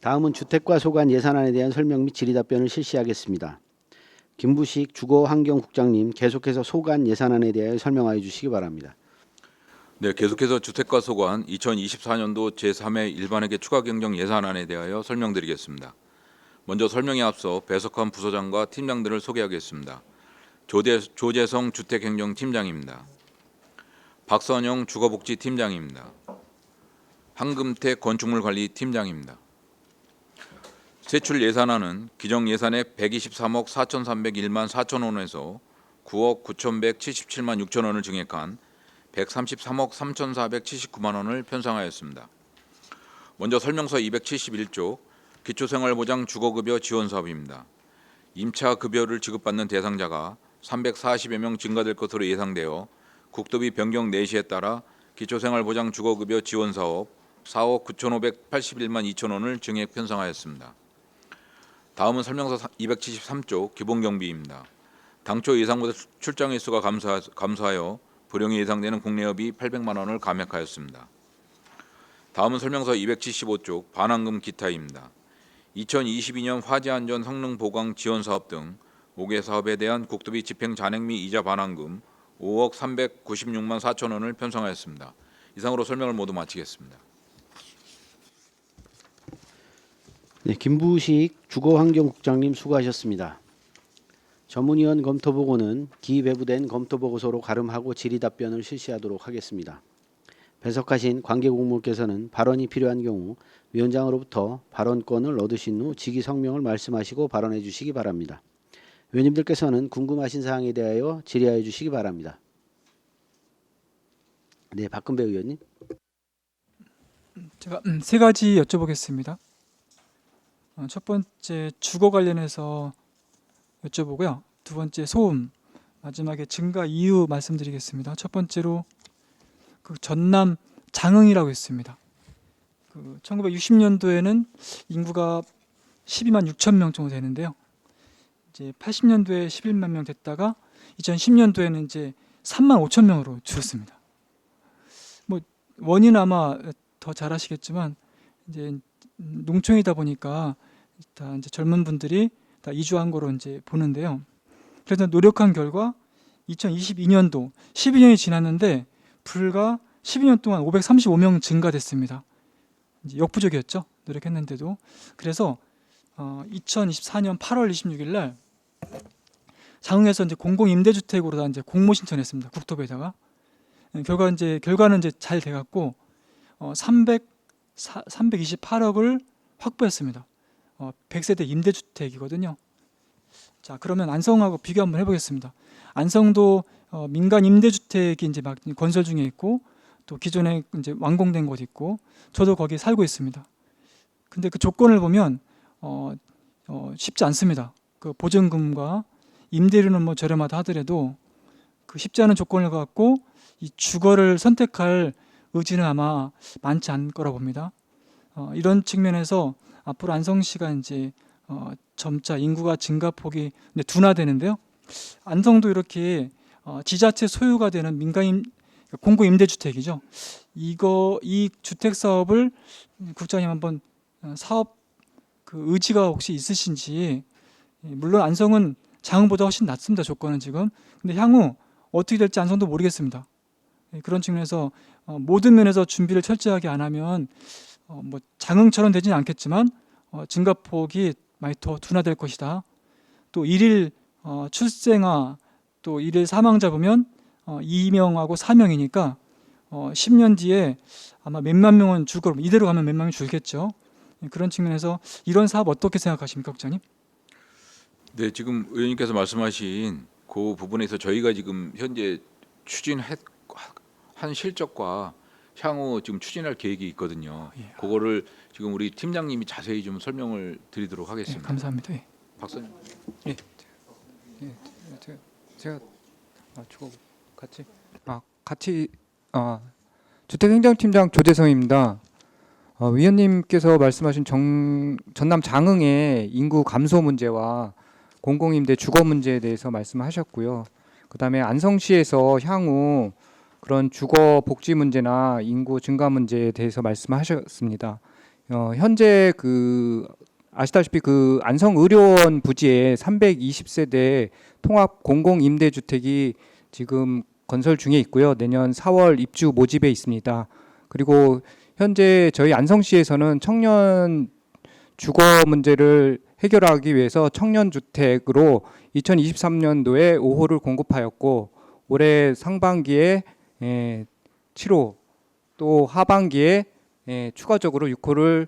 다음은 주택과 소관 예산안에 대한 설명 및 질의답변을 실시하겠습니다. 김부식 주거환경국장님, 계속해서 소관 예산안에 대하여 설명하여 주시기 바랍니다. 네, 계속해서 주택과 소관 2024년도 제3회 일반회계 추가 경정 예산안에 대하여 설명드리겠습니다. 먼저 설명에 앞서 배석한 부서장과 팀장들을 소개하겠습니다. 조재성 주택행정팀장입니다. 박선영 주거복지팀장입니다. 한금택 건축물관리팀장입니다. 세출 예산안은 기정 예산액 123억 4,301만 4천 원에서 9억 9,177만 6천 원을 증액한 133억 3,479만 원을 편성하였습니다. 먼저 설명서 271조 기초생활보장 주거급여 지원사업입니다. 임차 급여를 지급받는 대상자가 340여 명 증가될 것으로 예상되어 국토비 변경 내시에 따라 기초생활보장 주거급여 지원사업 4억 9,581만 2천 원을 증액 편성하였습니다. 다음은 설명서 273조 기본경비입니다. 당초 예상보다 출장 횟수가 감소하여 불용이 예상되는 국내업이 800만 원을 감액하였습니다. 다음은 설명서 275조 반환금 기타입니다. 2022년 화재안전 성능 보강 지원 사업 등 5개 사업에 대한 국토비 집행 잔액 및 이자 반환금 5억 396만 4천 원을 편성하였습니다. 이상으로 설명을 모두 마치겠습니다. 네, 김부식 주거환경국장님 수고하셨습니다. 전문위원 검토보고는 기배부된 검토보고서로 가름하고 질의답변을 실시하도록 하겠습니다. 배석하신 관계국무께서는 발언이 필요한 경우 위원장으로부터 발언권을 얻으신 후 직위 성명을 말씀하시고 발언해 주시기 바랍니다. 위원님들께서는 궁금하신 사항에 대하여 질의하여 주시기 바랍니다. 네, 박근배 의원님. 제가 세 가지 여쭤보겠습니다. 첫 번째 주거 관련해서 여쭤보고요. 두 번째 소음, 마지막에 증가 이유 말씀드리겠습니다. 첫 번째로 그 전남 장흥이라고 했습니다. 1960년도에는 인구가 12만 6천 명 정도 되는데요. 이제 80년도에 11만 명 됐다가 2010년도에는 이제 3만 5천 명으로 줄었습니다. 뭐 원인은 아마 더 잘 아시겠지만 이제 농촌이다 보니까 다 이제 젊은 분들이 다 이주한 거로 이제 보는데요. 그래서 노력한 결과 2022년도 12년이 지났는데 불과 12년 동안 535명 증가됐습니다. 이제 역부족이었죠. 노력했는데도. 그래서 2024년 8월 26일 날 장흥에서 이제 공공임대주택으로 다 이제 공모 신청했습니다. 국토부에다가. 결과는 이제 잘 돼갖고 328억을 확보했습니다. 100세대 임대주택이거든요. 자, 그러면 안성하고 비교 한번 해보겠습니다. 안성도 민간 임대주택이 이제 막 건설 중에 있고 또 기존에 이제 완공된 곳 있고 저도 거기 살고 있습니다. 근데 그 조건을 보면 쉽지 않습니다. 그 보증금과 임대료는 뭐 저렴하다 하더라도 그 쉽지 않은 조건을 갖고 이 주거를 선택할 의지는 아마 많지 않을 거라 봅니다. 이런 측면에서 앞으로 안성시가 이제 점차 인구가 증가폭이 둔화되는데요. 안성도 이렇게 지자체 소유가 되는 민간 공공 임대주택이죠. 이 주택 사업을 국장님 한번 사업 그 의지가 혹시 있으신지. 물론 안성은 장흥보다 훨씬 낫습니다. 조건은 지금. 근데 향후 어떻게 될지 안성도 모르겠습니다. 그런 측면에서 모든 면에서 준비를 철저하게 안 하면 뭐 장흥처럼 되지는 않겠지만 증가폭이 많이 더 둔화될 것이다. 또 일일 출생아 또 일일 사망자 보면 2명하고 4명이니까 10년 뒤에 아마 몇만 명은 줄 거로, 이대로 가면 몇만 명이 줄겠죠. 그런 측면에서 이런 사업 어떻게 생각하십니까, 국장님? 네, 지금 의원님께서 말씀하신 그 부분에서 저희가 지금 현재 추진한 실적과 향후 지금 추진할 계획이 있거든요. 예. 그거를 지금 우리 팀장님이 자세히 좀 설명을 드리도록 네, 하겠습니다. 감사합니다. 예. 박사님. 예, 제가 주고 같이 주택행정팀장 조재성입니다. 위원님께서 말씀하신 전남 장흥의 인구 감소 문제와 공공임대 주거 문제에 대해서 말씀하셨고요. 그다음에 안성시에서 향후 그런 주거 복지 문제나 인구 증가 문제에 대해서 말씀하셨습니다. 현재 아시다시피 안성의료원 부지에 320세대 통합 공공임대주택이 지금 건설 중에 있고요. 내년 4월 입주 모집에 있습니다. 그리고 현재 저희 안성시에서는 청년 주거 문제를 해결하기 위해서 청년주택으로 2023년도에 5호를 공급하였고 올해 상반기에 7호 또 하반기에 추가적으로 6호를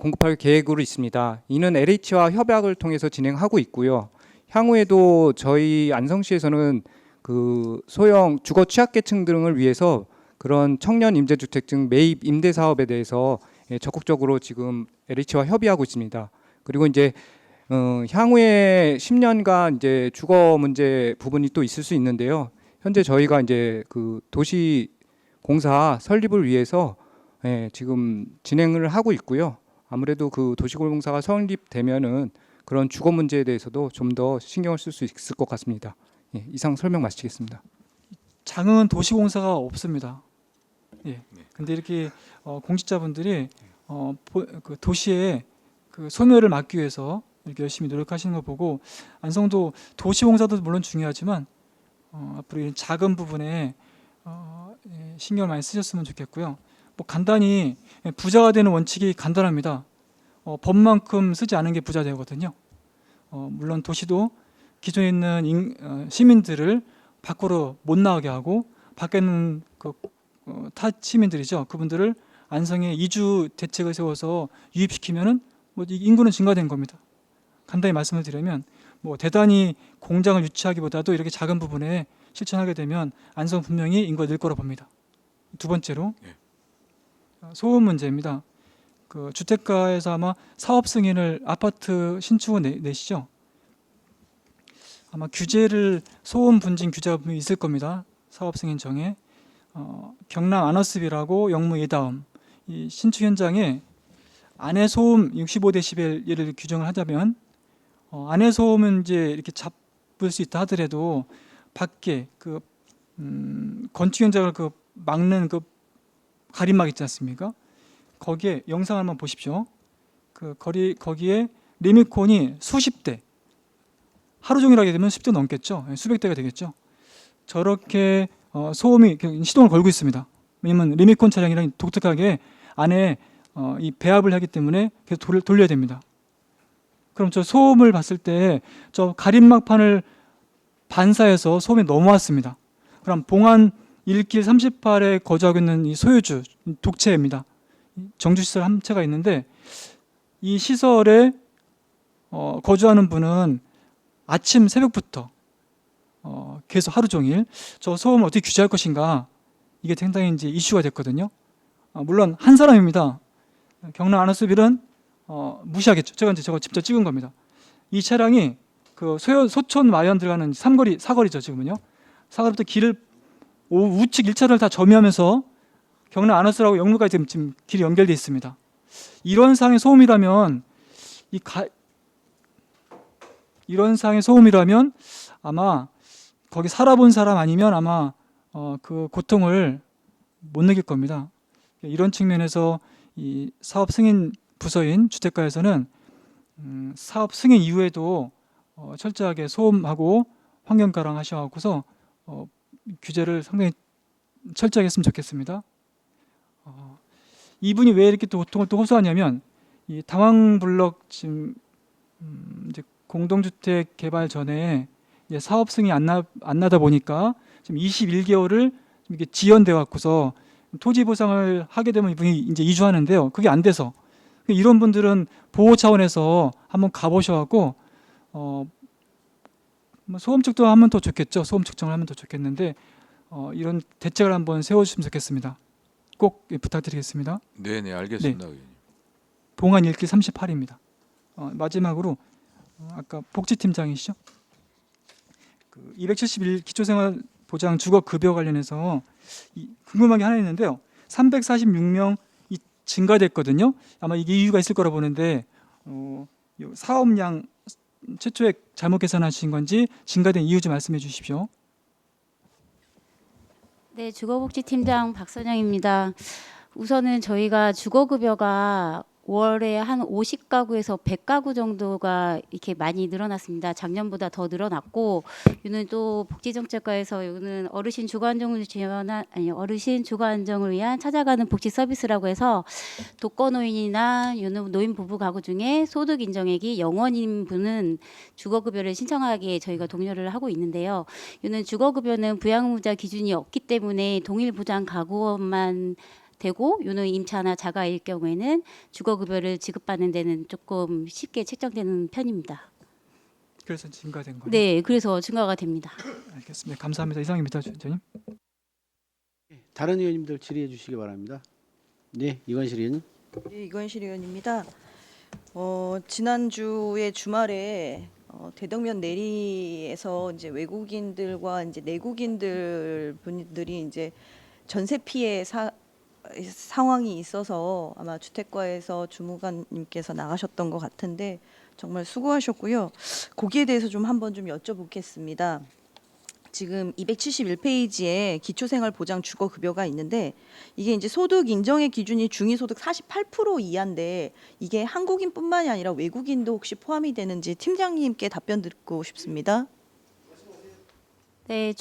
공급할 계획으로 있습니다. 이는 LH와 협약을 통해서 진행하고 있고요. 향후에도 저희 안성시에서는 소형 주거 취약계층 등을 위해서 그런 청년 임대주택 등 매입 임대 사업에 대해서 적극적으로 지금 LH와 협의하고 있습니다. 그리고 이제 향후에 10년간 이제 주거 문제 부분이 또 있을 수 있는데요. 현재 저희가 이제 도시 공사 설립을 위해서 지금 진행을 하고 있고요. 아무래도 도시공사가 설립되면은 그런 주거 문제에 대해서도 좀 더 신경을 쓸 수 있을 것 같습니다. 이상 설명 마치겠습니다. 장흥은 도시공사가 없습니다. 예. 네. 근데 이렇게 공직자분들이 도시의 소멸을 막기 위해서 이렇게 열심히 노력하시는 거 보고 안성도 도시공사도 물론 중요하지만 앞으로 이런 작은 부분에 신경을 많이 쓰셨으면 좋겠고요. 뭐 간단히 부자가 되는 원칙이 간단합니다. 법만큼 쓰지 않은 게 부자 되거든요. 물론 도시도 기존에 있는 시민들을 밖으로 못 나가게 하고 밖에는 타 시민들이죠. 그분들을 안성에 이주 대책을 세워서 유입시키면은 뭐 인구는 증가된 겁니다. 간단히 말씀을 드리면 뭐 대단히 공장을 유치하기보다도 이렇게 작은 부분에 실천하게 되면 안성 분명히 인구가 늘 거라 봅니다. 두 번째로 소음 문제입니다. 주택가에서 아마 사업 승인을 아파트 신축을 내시죠. 아마 소음 분진 규제가 분명히 있을 겁니다. 사업 승인청에 경남 아너스빌하고 영무 예다음 이 신축 현장에 안에 소음 65데시벨 예를 규정을 하자면 안에 소음은 이제 이렇게 잡을 수 있다 하더라도 밖에 건축 현장을 막는 가림막 있지 않습니까? 거기에 영상 한번 보십시오. 거기에 리모컨이 수십 대, 하루 종일 하게 되면 10대 넘겠죠. 수백 대가 되겠죠. 저렇게 소음이 시동을 걸고 있습니다. 왜냐하면 리모컨 차량이랑 독특하게 안에 이 배합을 하기 때문에 계속 돌려야 됩니다. 그럼 저 소음을 봤을 때 저 가림막판을 반사해서 소음이 넘어왔습니다. 그럼 봉안 1길 38에 거주하고 있는 이 소유주, 독채입니다. 정주시설 한 채가 있는데 이 시설에 거주하는 분은 아침 새벽부터 계속 하루 종일 저 소음을 어떻게 규제할 것인가, 이게 상당히 이제 이슈가 됐거든요. 물론 한 사람입니다. 경남 아너스빌은 무시하겠죠. 제가 이제 저거 직접 찍은 겁니다. 이 차량이 소촌 마연 들어가는 사거리죠. 지금은요. 사거리부터 길을 우측 1차로를 다 점유하면서 경남 아너스라고 영무까지 지금 길이 연결되어 있습니다. 이런 상의 소음이라면 아마 거기 살아본 사람 아니면 아마 그 고통을 못 느낄 겁니다. 이런 측면에서 이 사업 승인 부서인 주택가에서는 사업 승인 이후에도 철저하게 소음하고 환경가랑 하셔갖고서 규제를 상당히 철저하게 했으면 좋겠습니다. 이분이 왜 이렇게 또 고통을 또 호소하냐면 이 당황블럭 지금 이제 공동주택 개발 전에 이제 사업 승인이 안 나다 보니까 지금 21개월을 이렇게 지연돼 갖고서 토지 보상을 하게 되면 이분이 이제 이주하는데요. 그게 안 돼서 이런 분들은 보호 차원에서 한번 가보셔갖고 소음 측정을 하면 더 좋겠죠. 소음 측정을 하면 더 좋겠는데 이런 대책을 한번 세워주시면 좋겠습니다. 꼭 부탁드리겠습니다. 네, 알겠습니다. 의원님. 봉안 1길 38입니다. 마지막으로 아까 복지팀장이시죠? 271 기초생활보장 주거급여 관련해서 궁금한 게 하나 있는데요. 346명 증가됐거든요. 아마 이게 이유가 있을 거라 보는데 사업량 최초에 잘못 계산하신 건지 증가된 이유 좀 말씀해 주십시오. 네, 주거복지팀장 박선영입니다. 우선은 저희가 주거급여가 월에 한 50가구에서 100가구 정도가 이렇게 많이 늘어났습니다. 작년보다 더 늘어났고, 이는 또 복지정책과에서 이는 어르신 주거 안정을 지원한 어르신 주거 안정을 위한 찾아가는 복지 서비스라고 해서 독거노인이나 이는 노인 부부 가구 중에 소득 인정액이 0원인 분은 주거급여를 신청하기에 저희가 독려를 하고 있는데요. 이는 주거급여는 부양의무자 기준이 없기 때문에 동일 부장 가구원만 되고 요는 임차나 자가일 경우에는 주거급여를 지급받는 데는 조금 쉽게 책정되는 편입니다. 그래서 증가된 거예요. 네, 그래서 증가가 됩니다. 알겠습니다. 감사합니다. 이상입니다, 위원장님. 다른 의원님들 질의해 주시기 바랍니다. 네, 이건실 의원님. 네, 이건실 의원입니다. 지난주에 주말에 대덕면 내리에서 이제 외국인들과 이제 내국인들 분들이 이제 전세 피해 상황이 있어서 아마 주택과에서 주무관님께서 나가셨던 것 같은데 정말 수고하셨고요. 거기에 대해서 좀 한번 좀 여쭤보겠습니다. 지금 271페이지에 기초생활보장 주거급여가 있는데 이게 이제 소득 인정의 기준이 중위소득 48% 이하인데 이게 한국인뿐만이 아니라 외국인도 혹시 포함이 되는지 팀장님께 답변 듣고 싶습니다. 네,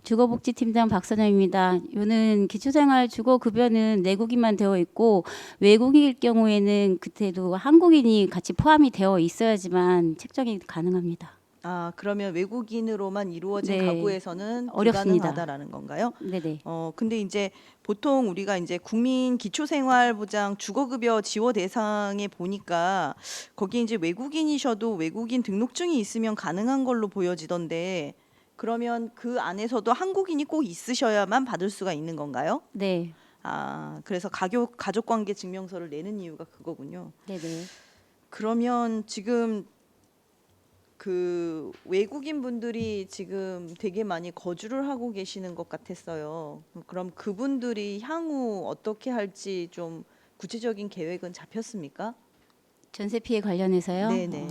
주거복지팀장 박선영입니다. 요는 기초생활 주거급여는 내국인만 되어 있고 외국인일 경우에는 그때도 한국인이 같이 포함이 되어 있어야지만 책정이 가능합니다. 아, 그러면 외국인으로만 이루어진 네, 가구에서는 어렵습니다. 불가능하다라는 건가요? 네네. 근데 이제 보통 우리가 이제 국민 기초생활보장 주거급여 지원 대상에 보니까 거기 이제 외국인이셔도 외국인 등록증이 있으면 가능한 걸로 보여지던데 그러면 그 안에서도 한국인이 꼭 있으셔야만 받을 수가 있는 건가요? 네, 아, 그래서 가족관계 증명서를 내는 이유가 그거군요. 네네. 그러면 지금 그 외국인 분들이 지금 되게 많이 거주를 하고 계시는 것 같았어요. 그럼 그분들이 향후 어떻게 할지 좀 구체적인 계획은 잡혔습니까? 전세 피해 관련해서요. 네네.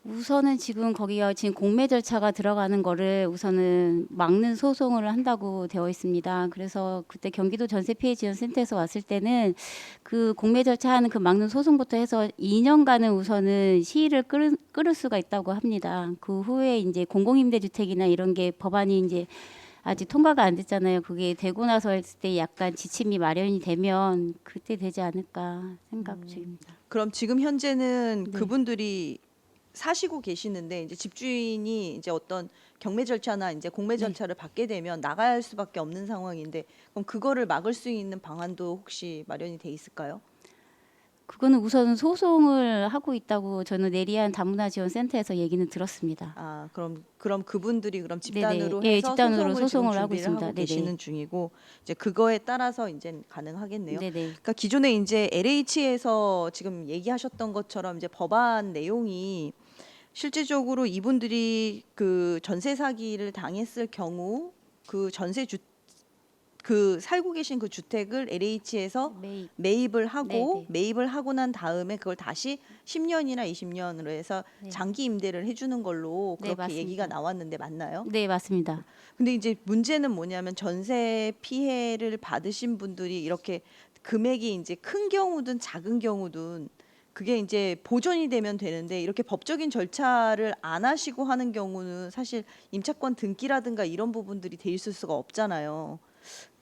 우선은 지금 거기가 지금 공매 절차가 들어가는 거를 우선은 막는 소송을 한다고 되어 있습니다. 그래서 그때 경기도 전세피해지원센터에서 왔을 때는 그 공매 절차하는 그 막는 소송부터 해서 2년간은 우선은 시일을 끌을 수가 있다고 합니다. 그 후에 이제 공공임대주택이나 이런 게 법안이 이제 아직 통과가 안 됐잖아요. 그게 되고 나서 했을 때 약간 지침이 마련이 되면 그때 되지 않을까 생각 중입니다. 그럼 지금 현재는 네. 그분들이 사시고 계시는데 이제 집주인이 이제 어떤 경매 절차나 이제 공매 네. 절차를 받게 되면 나갈 수밖에 없는 상황인데 그럼 그거를 막을 수 있는 방안도 혹시 마련이 돼 있을까요? 그거는 우선 소송을 하고 있다고 저는 내리안 다문화지원센터에서 얘기는 들었습니다. 아, 그럼 그분들이 그럼 집단으로 네네. 예, 해서 집단으로 소송을 소송을 지금 하고 준비를 있습니다. 하고 네네. 계시는 중이고 이제 그거에 따라서 이제 가능하겠네요. 네네. 그러니까 기존에 이제 LH에서 지금 얘기하셨던 것처럼 이제 법안 내용이 실질적으로 이분들이 그 전세 사기를 당했을 경우 그 그 살고 계신 그 주택을 LH에서 매입. 매입을 하고 네네. 매입을 하고 난 다음에 그걸 다시 10년이나 20년으로 해서 네. 장기 임대를 해주는 걸로 네, 그렇게 맞습니다. 얘기가 나왔는데 맞나요? 네, 맞습니다. 근데 이제 문제는 뭐냐면 전세 피해를 받으신 분들이 이렇게 금액이 이제 큰 경우든 작은 경우든 그게 이제 보존이 되면 되는데 이렇게 법적인 절차를 안 하시고 하는 경우는 사실 임차권 등기라든가 이런 부분들이 돼 있을 수가 없잖아요.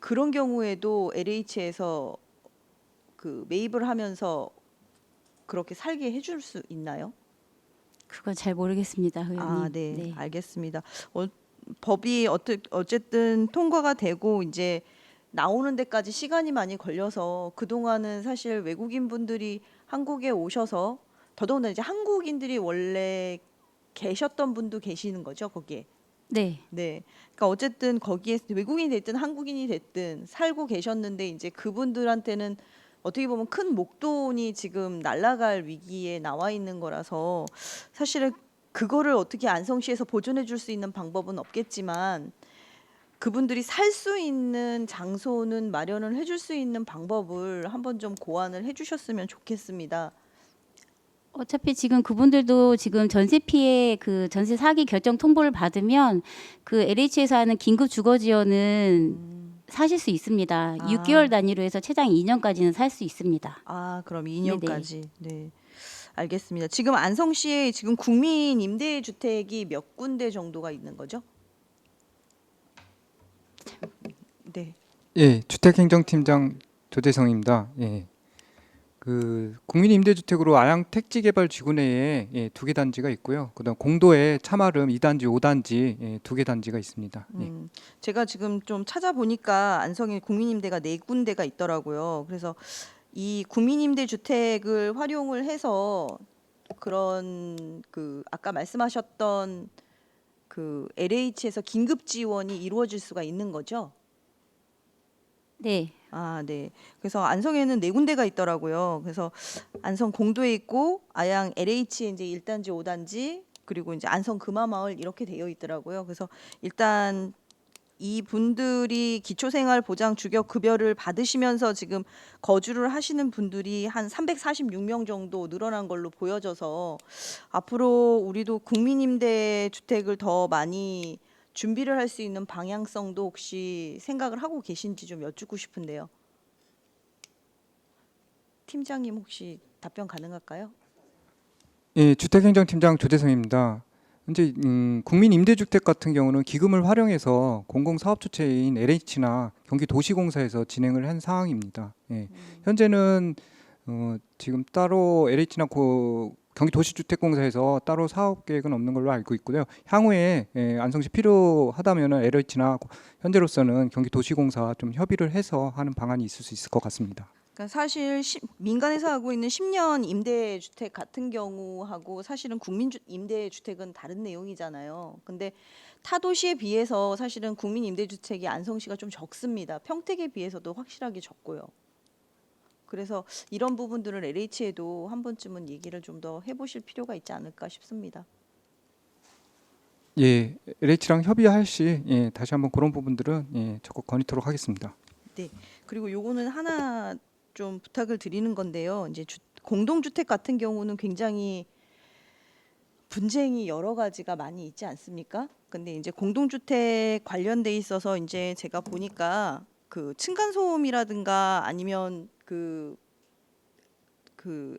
그런 경우에도 LH에서 그 매입을 하면서 그렇게 살게 해줄 수 있나요? 그건 잘 모르겠습니다, 의원님. 아, 네, 알겠습니다. 법이 어쨌든 통과가 되고 이제 나오는 데까지 시간이 많이 걸려서 그동안은 사실 외국인 분들이 한국에 오셔서 더더군다나 이제 한국인들이 원래 계셨던 분도 계시는 거죠, 거기에. 네. 네. 그러니까 어쨌든 거기에 외국인이 됐든 한국인이 됐든 살고 계셨는데 이제 그분들한테는 어떻게 보면 큰 목돈이 지금 날아갈 위기에 나와 있는 거라서 사실은 그거를 어떻게 안성시에서 보존해 줄 수 있는 방법은 없겠지만 그분들이 살 수 있는 장소는 마련을 해줄 수 있는 방법을 한번 좀 고안을 해주셨으면 좋겠습니다. 어차피 지금 그분들도 지금 전세 피해 그 전세 사기 결정 통보를 받으면 그 LH에서 하는 긴급 주거 지원은 사실 수 있습니다. 아. 6개월 단위로 해서 최장 2년까지는 살 수 있습니다. 아, 그럼 2년까지. 네. 알겠습니다. 지금 안성시에 지금 국민 임대주택이 몇 군데 정도가 있는 거죠? 네. 예, 주택행정팀장 조대성입니다. 예. 그 국민임대주택으로 아양 택지개발지구 내에 2개 단지가 있고요. 그다음 공도에 참아름 2단지, 5단지 2개 단지가 있습니다. 예. 제가 지금 좀 찾아보니까 안성에 국민임대가 4군데가 있더라고요. 그래서 이 국민임대주택을 활용을 해서 그런 그 아까 말씀하셨던 그 LH에서 긴급 지원이 이루어질 수가 있는 거죠? 네. 아, 네. 그래서 안성에는 4군데가 있더라고요. 그래서 안성 공도에 있고 아양 LH에 이제 1단지, 5단지 그리고 이제 안성 금화마을 이렇게 되어 있더라고요. 그래서 일단 이 분들이 기초생활보장 주거 급여를 받으시면서 지금 거주를 하시는 분들이 한 346명 정도 늘어난 걸로 보여져서 앞으로 우리도 국민임대 주택을 더 많이 준비를 할 수 있는 방향성도 혹시 생각을 하고 계신지 좀 여쭙고 싶은데요. 팀장님 혹시 답변 가능할까요? 예, 주택행정팀장 조대성입니다. 현재 국민임대주택 같은 경우는 기금을 활용해서 공공사업주체인 LH나 경기도시공사에서 진행을 한 상황입니다. 예. 현재는 지금 따로 LH나 경기도시주택공사에서 따로 사업 계획은 없는 걸로 알고 있고요. 향후에 안성시 필요하다면 LH나 현재로서는 경기도시공사 좀 협의를 해서 하는 방안이 있을 수 있을 것 같습니다. 그러니까 사실 민간에서 하고 있는 10년 임대주택 같은 경우하고 사실은 국민 임대주택은 다른 내용이잖아요. 근데 타 도시에 비해서 사실은 국민 임대주택이 안성시가 좀 적습니다. 평택에 비해서도 확실하게 적고요. 그래서 이런 부분들을 LH에도 한 번쯤은 얘기를 좀 더 해보실 필요가 있지 않을까 싶습니다. 예, LH랑 협의할 시 다시 한번 그런 부분들은 적극 건의토록 하겠습니다. 네. 그리고 요거는 하나 좀 부탁을 드리는 건데요. 이제 공동주택 같은 경우는 굉장히 분쟁이 여러 가지가 많이 있지 않습니까? 근데 이제 공동주택 관련돼 있어서 이제 제가 보니까 그 층간소음이라든가 아니면 그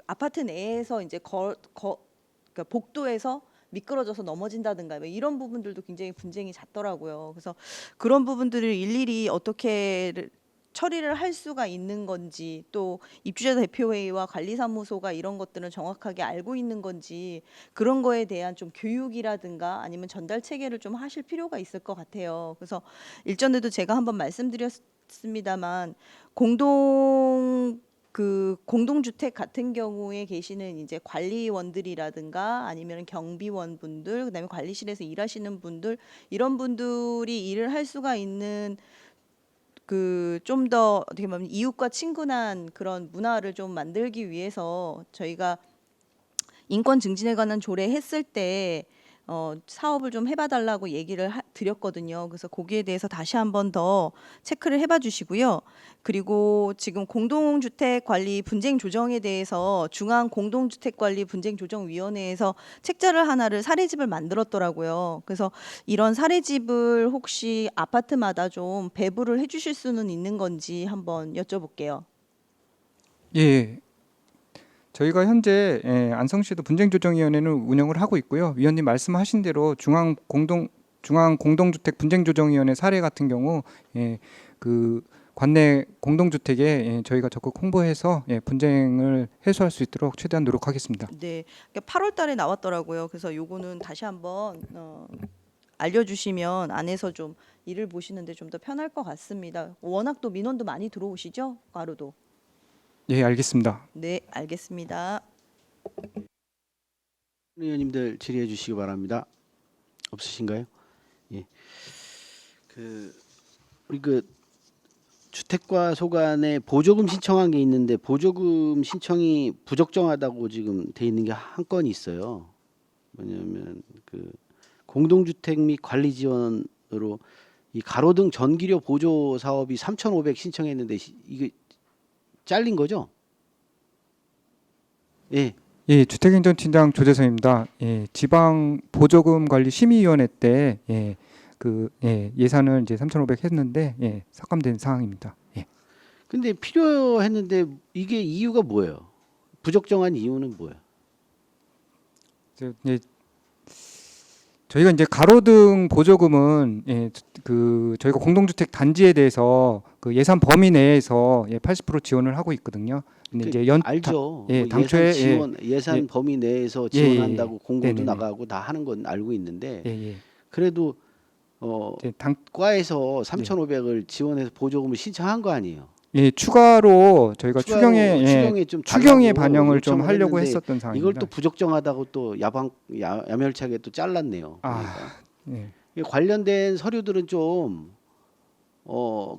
아파트 내에서 이제 그러니까 복도에서 미끄러져서 넘어진다든가 뭐 이런 부분들도 굉장히 분쟁이 잦더라고요. 그래서 그런 부분들을 일일이 어떻게 처리를 할 수가 있는 건지 또 입주자 대표회의와 관리사무소가 이런 것들은 정확하게 알고 있는 건지 그런 거에 대한 좀 교육이라든가 아니면 전달 체계를 좀 하실 필요가 있을 것 같아요. 그래서 일전에도 제가 한번 말씀드렸습니다만 공동주택 같은 경우에 계시는 이제 관리원들이라든가 아니면 경비원분들 그다음에 관리실에서 일하시는 분들 이런 분들이 일을 할 수가 있는 그 좀 더 어떻게 보면 이웃과 친근한 그런 문화를 좀 만들기 위해서 저희가 인권 증진에 관한 조례했을 때 사업을 좀 해봐달라고 얘기를 드렸거든요. 그래서 거기에 대해서 다시 한번 더 체크를 해봐 주시고요. 그리고 지금 공동주택 관리 분쟁 조정에 대해서 중앙 공동주택 관리 분쟁 조정 위원회에서 책자를 하나를 사례집을 만들었더라고요. 그래서 이런 사례집을 혹시 아파트마다 좀 배부를 해주실 수는 있는 건지 한번 여쭤볼게요. 예. 저희가 현재 안성시도 분쟁조정위원회는 운영을 하고 있고요. 위원님 말씀하신 대로 중앙 공동주택 분쟁조정위원회 사례 같은 경우 그 관내 공동주택에 저희가 적극 홍보해서 분쟁을 해소할 수 있도록 최대한 노력하겠습니다. 네, 8월 달에 나왔더라고요. 그래서 요거는 다시 한번 알려주시면 안에서 좀 일을 보시는데 좀 더 편할 것 같습니다. 워낙 또 민원도 많이 들어오시죠, 과로도. 예, 알겠습니다. 네, 알겠습니다. 의원님들 질의해 주시기 바랍니다. 없으신가요? 예. 우리 주택과 소관에 보조금 신청한 게 있는데 보조금 신청이 부적정하다고 지금 돼 있는 게 한 건이 있어요. 뭐냐면 공동주택 및 관리 지원으로 이 가로등 전기료 보조 사업이 3,500 신청했는데 이게 잘린 거죠? 예. 예, 주택행정팀장 조재성입니다. 예, 지방 보조금 관리 심의위원회 때 그 예산을 이제 3,500 했는데 삭감된 상황입니다. 예. 근데 필요했는데 이게 이유가 뭐예요? 부적정한 이유는 뭐예요? 이제 저희가 이제 가로등 보조금은 그 저희가 공동주택 단지에 대해서 그 예산 범위 내에서 80% 지원을 하고 있거든요. 근데 이제 알죠. 예, 뭐 당초에 예산 지원, 예산 예. 범위 내에서 예, 예, 예. 지원한다고 공고도 네네네. 나가고 다 하는 건 알고 있는데 예. 그래도 이제 과에서 3,500을 지원해서 보조금을 신청한 거 아니에요? 추가로 저희가 추경에 좀 추경에 달라고 반영을 좀 요청을 하려고 했는데 했었던 이걸 상황입니다. 또 부적정하다고 또 야멸차게 또 잘랐네요. 그러니까 예. 이 관련된 서류들은 좀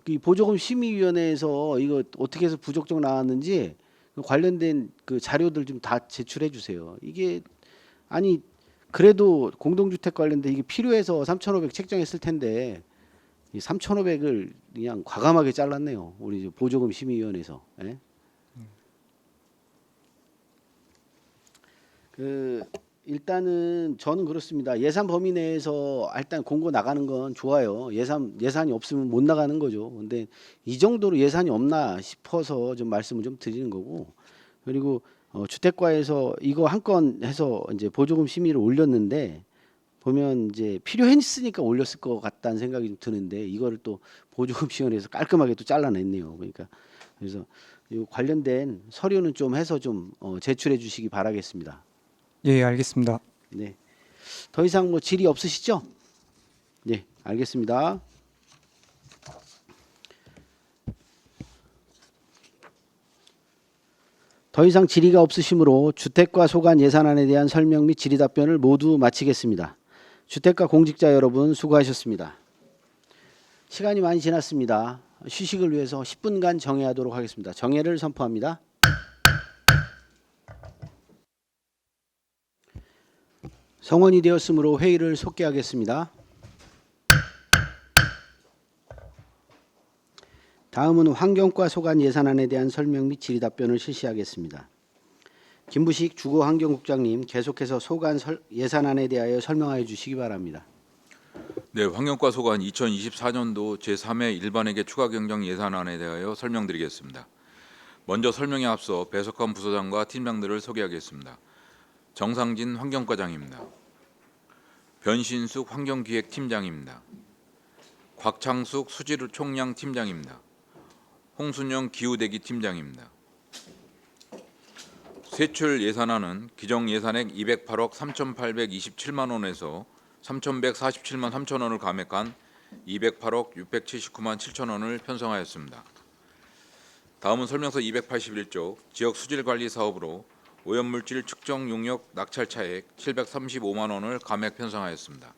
이 보조금 심의위원회에서 이거 어떻게 해서 부적정 나왔는지 그 관련된 그 자료들 좀 다 제출해 주세요. 이게 아니 그래도 공동주택 관련된 이게 필요해서 3,500 책정했을 텐데 이 3,500을 그냥 과감하게 잘랐네요. 우리 이제 보조금 심의위원회에서. 예? 그 일단은 저는 그렇습니다. 예산 범위 내에서 일단 공고 나가는 건 좋아요. 예산이 없으면 못 나가는 거죠. 근데 이 정도로 예산이 없나 싶어서 좀 말씀을 좀 드리는 거고. 그리고 주택과에서 이거 한 건 해서 이제 보조금 심의를 올렸는데 보면 이제 필요했으니까 올렸을 것 같다는 생각이 좀 드는데 이거를 또 보조금 시원해서 깔끔하게 또 잘라냈네요. 그러니까 그래서 이 관련된 서류는 좀 해서 좀 제출해 주시기 바라겠습니다. 예, 알겠습니다. 네. 더 이상 뭐 질의 없으시죠? 네, 알겠습니다. 더 이상 질의가 없으시므로 주택과 소관 예산안에 대한 설명 및 질의 답변을 모두 마치겠습니다. 주택가 공직자 여러분 수고하셨습니다. 시간이 많이 지났습니다. 휴식을 위해서 10분간 정회하도록 하겠습니다. 정회를 선포합니다. 성원이 되었으므로 회의를 속개하겠습니다. 다음은 환경과 소관 예산안에 대한 설명 및 질의 답변을 실시하겠습니다. 김부식 주거환경국장님 계속해서 소관 예산안에 대하여 설명하여 주시기 바랍니다. 네, 환경과 소관 2024년도 제3회 일반회계 추가 경정 예산안에 대하여 설명드리겠습니다. 먼저 설명에 앞서 배석환 부서장과 팀장들을 소개하겠습니다. 정상진 환경과장입니다. 변신숙 환경기획팀장입니다. 곽창숙 수질 총량 팀장입니다. 홍순영 기후대기 팀장입니다. 세출 예산안은 기정 예산액 208억 3,827만 원에서 3,147만 3천 원을 감액한 208억 679만 7천 원을 편성하였습니다. 다음은 설명서 281쪽 지역 수질관리 사업으로 오염물질 측정 용역 낙찰 차액 735만 원을 감액 편성하였습니다.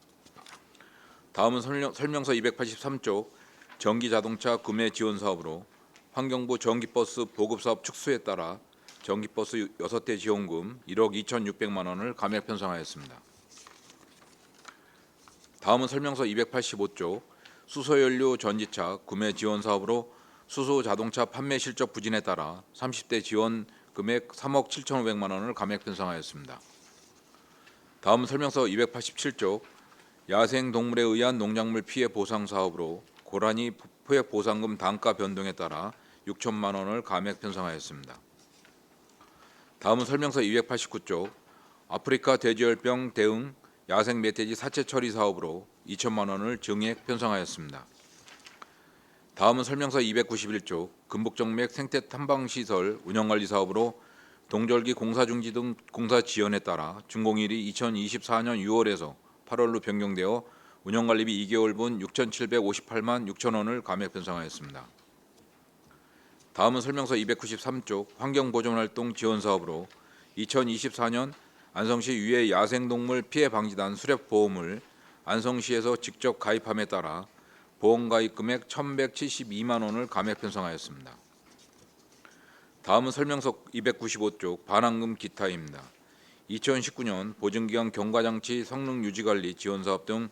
다음은 설명서 283쪽 전기자동차 구매 지원 사업으로 환경부 전기버스 보급사업 축소에 따라 전기버스 6대 지원금 1억 2,600만 원을 감액 편성하였습니다. 다음은 설명서 285쪽 수소연료 전지차 구매 지원 사업으로 수소 자동차 판매 실적 부진에 따라 30대 지원 금액 3억 7,500만 원을 감액 편성하였습니다. 다음은 설명서 287쪽 야생 동물에 의한 농작물 피해 보상 사업으로 고라니 포획 보상금 단가 변동에 따라 6천만 원을 감액 편성하였습니다. 다음은 설명서 289쪽 아프리카 돼지열병 대응 야생 멧돼지 사체 처리 사업으로 2천만 원을 증액 편성하였습니다. 다음은 설명서 291쪽 금북정맥 생태 탐방시설 운영관리 사업으로 동절기 공사 중지 등 공사 지연에 따라 준공일이 2024년 6월에서 8월로 변경되어 운영관리비 2개월분 6,758만 6천 원을 감액 편성하였습니다. 다음은 설명서 293쪽 환경보존활동 지원 사업으로 2024년 안성시 유해 야생동물 피해 방지단 수렵보험을 안성시에서 직접 가입함에 따라 보험가입 금액 1,172만 원을 감액 편성하였습니다. 다음은 설명서 295쪽 반환금 기타입니다. 2019년 보증기간 경과장치 성능 유지관리 지원사업 등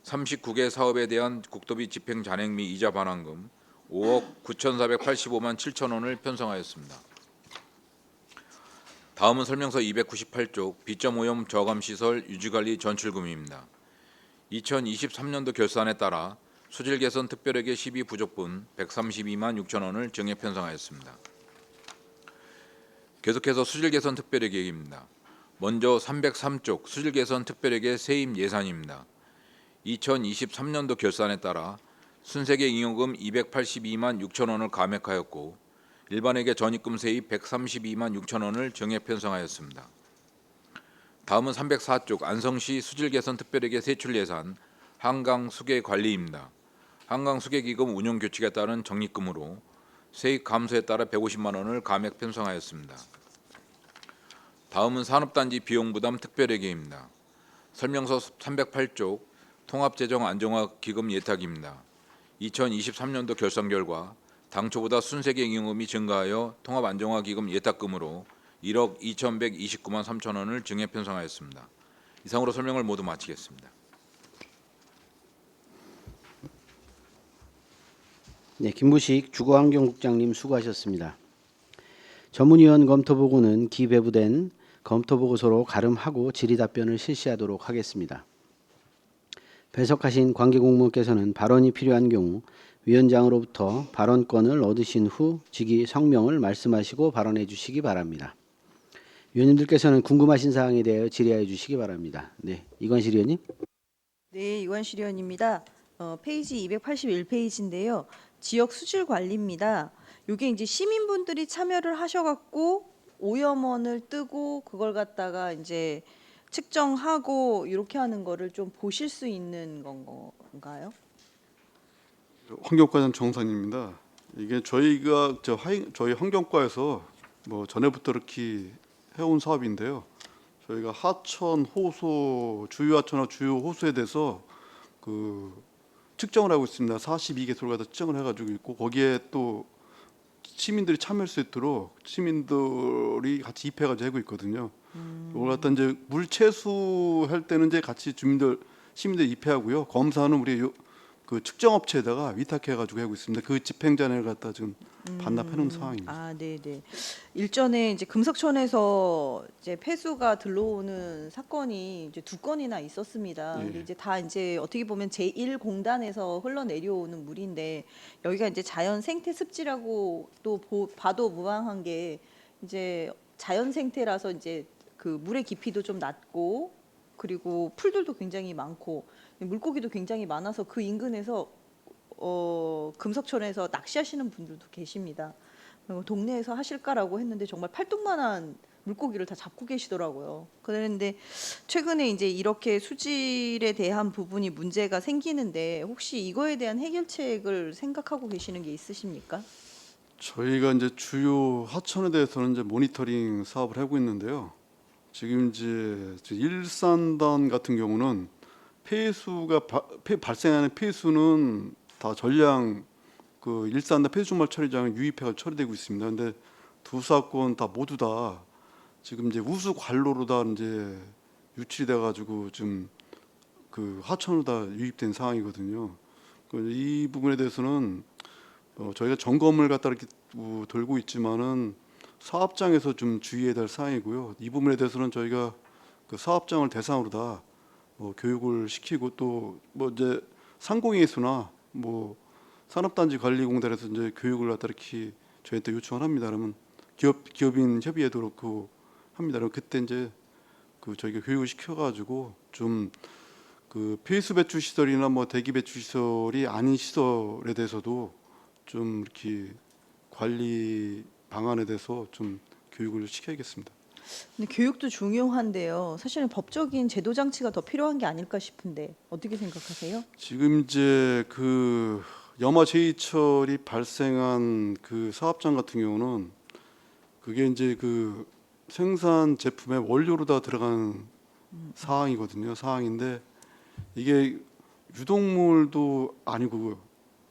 39개 사업에 대한 국도비 집행 잔액 및 이자 반환금 5억 9,485만 7천 원을 편성하였습니다. 다음은 설명서 298쪽 비점 오염 저감시설 유지관리 전출금입니다. 2023년도 결산에 따라 수질 개선 특별회계 12 부족분 132만 6천 원을 증액 편성하였습니다. 계속해서 수질 개선 특별회계입니다. 먼저 303쪽 수질 개선 특별회계 세입 예산입니다. 2023년도 결산에 따라 순세계 잉여금 282만 6천 원을 감액하였고 일반회계 전입금 세입 132만 6천 원을 증액 편성하였습니다. 다음은 304쪽 안성시 수질 개선 특별회계 세출 예산 한강 수계 관리입니다. 한강 수계기금 운용 규칙에 따른 적립금으로 세입 감소에 따라 150만 원을 감액 편성하였습니다. 다음은 산업단지 비용부담 특별회계입니다. 설명서 308쪽 통합재정안정화 기금 예탁입니다. 2023년도 결산 결과 당초보다 순세계 잉여금이 증가하여 통합안정화기금 예탁금으로 1억 2,129만 3천 원을 증액 편성하였습니다. 이상으로 설명을 모두 마치겠습니다. 네, 김부식 주거환경국장님 수고하셨습니다. 전문위원 검토보고는 기배부된 검토보고서로 가름하고 질의답변을 실시하도록 하겠습니다. 배석하신 관계공무원께서는 발언이 필요한 경우 위원장으로부터 발언권을 얻으신 후 직위 성명을 말씀하시고 발언해 주시기 바랍니다. 위원님들께서는 궁금하신 사항에 대하여 질의하여 주시기 바랍니다. 네, 이관실 위원님. 네, 이관실 의원입니다. 페이지 281페이지인데요. 지역 수질 관리입니다. 이게 이제 시민분들이 참여를 하셔갖고 오염원을 뜨고 그걸 갖다가 이제 측정하고 이렇게 하는 거를 좀 보실 수 있는 건가요? 환경과장 정산입니다. 이게 저희가 저희 환경과에서 뭐 전에부터 이렇게 해온 사업인데요. 저희가 하천, 호수, 주요 하천과 주요 호수에 대해서 그 측정을 하고 있습니다. 42개소를 갖다 측정을 해가지고 있고 거기에 또 시민들이 참여할 수 있도록 시민들이 같이 입회가지고 하고 있거든요. 이걸 갖다 이제 물 채수할 때는 이제 같이 시민들 입회하고요. 검사는 우리 그 측정업체에다가 위탁해가지고 하고 있습니다. 그 집행자를 갖다 지금 반납해놓은 상황입니다. 아, 네, 네. 일전에 이제 금속천에서 이제 폐수가 들러오는 사건이 이제 2건이나 있었습니다. 예. 근데 이제 다 이제 어떻게 보면 제1공단에서 흘러내려오는 물인데 여기가 이제 자연 생태 습지라고 또 봐도 무방한 게 이제 자연 생태라서 이제 그 물의 깊이도 좀 낮고 그리고 풀들도 굉장히 많고 물고기도 굉장히 많아서 그 인근에서 금석천에서 낚시하시는 분들도 계십니다. 동네에서 하실까라고 했는데 정말 팔뚝만한 물고기를 다 잡고 계시더라고요. 그런데 최근에 이제 이렇게 수질에 대한 부분이 문제가 생기는데 혹시 이거에 대한 해결책을 생각하고 계시는 게 있으십니까? 저희가 이제 주요 하천에 대해서는 이제 모니터링 사업을 하고 있는데요. 지금 이제 일산단 같은 경우는 발생하는 폐수는 다 전량 그 일산단 폐수물 처리장에 유입해가 처리되고 있습니다. 근데 두 사건 다 모두 다 지금 이제 우수 관로로 다 이제 유출이 돼가지고 좀 그 하천으로 다 유입된 상황이거든요. 이 부분에 대해서는 저희가 점검을 갖다 이렇게 돌고 있지만은 사업장에서 좀 주의해야 될 사항이고요. 이 부분에 대해서는 저희가 그 사업장을 대상으로 다 교육을 시키고 또 뭐 이제 상공회수나 뭐 산업단지 관리공단에서 이제 교육을 갖다 이렇게 저희한테 요청을 합니다. 그러면 기업인 협의회도 그렇고 합니다. 그럼 그때 이제 그 저희가 교육을 시켜가지고 좀 그 폐수 배출 시설이나 뭐 대기 배출 시설이 아닌 시설에 대해서도 좀 이렇게 관리 방안에 대해서 좀 교육을 시켜야겠습니다. 근데 교육도 중요한데요. 사실은 법적인 제도 장치가 더 필요한 게 아닐까 싶은데 어떻게 생각하세요? 지금 이제 그 염화 제이철이 발생한 그 사업장 같은 경우는 그게 이제 그 생산 제품의 원료로 다 들어간 사항인데 이게 유독물도 아니고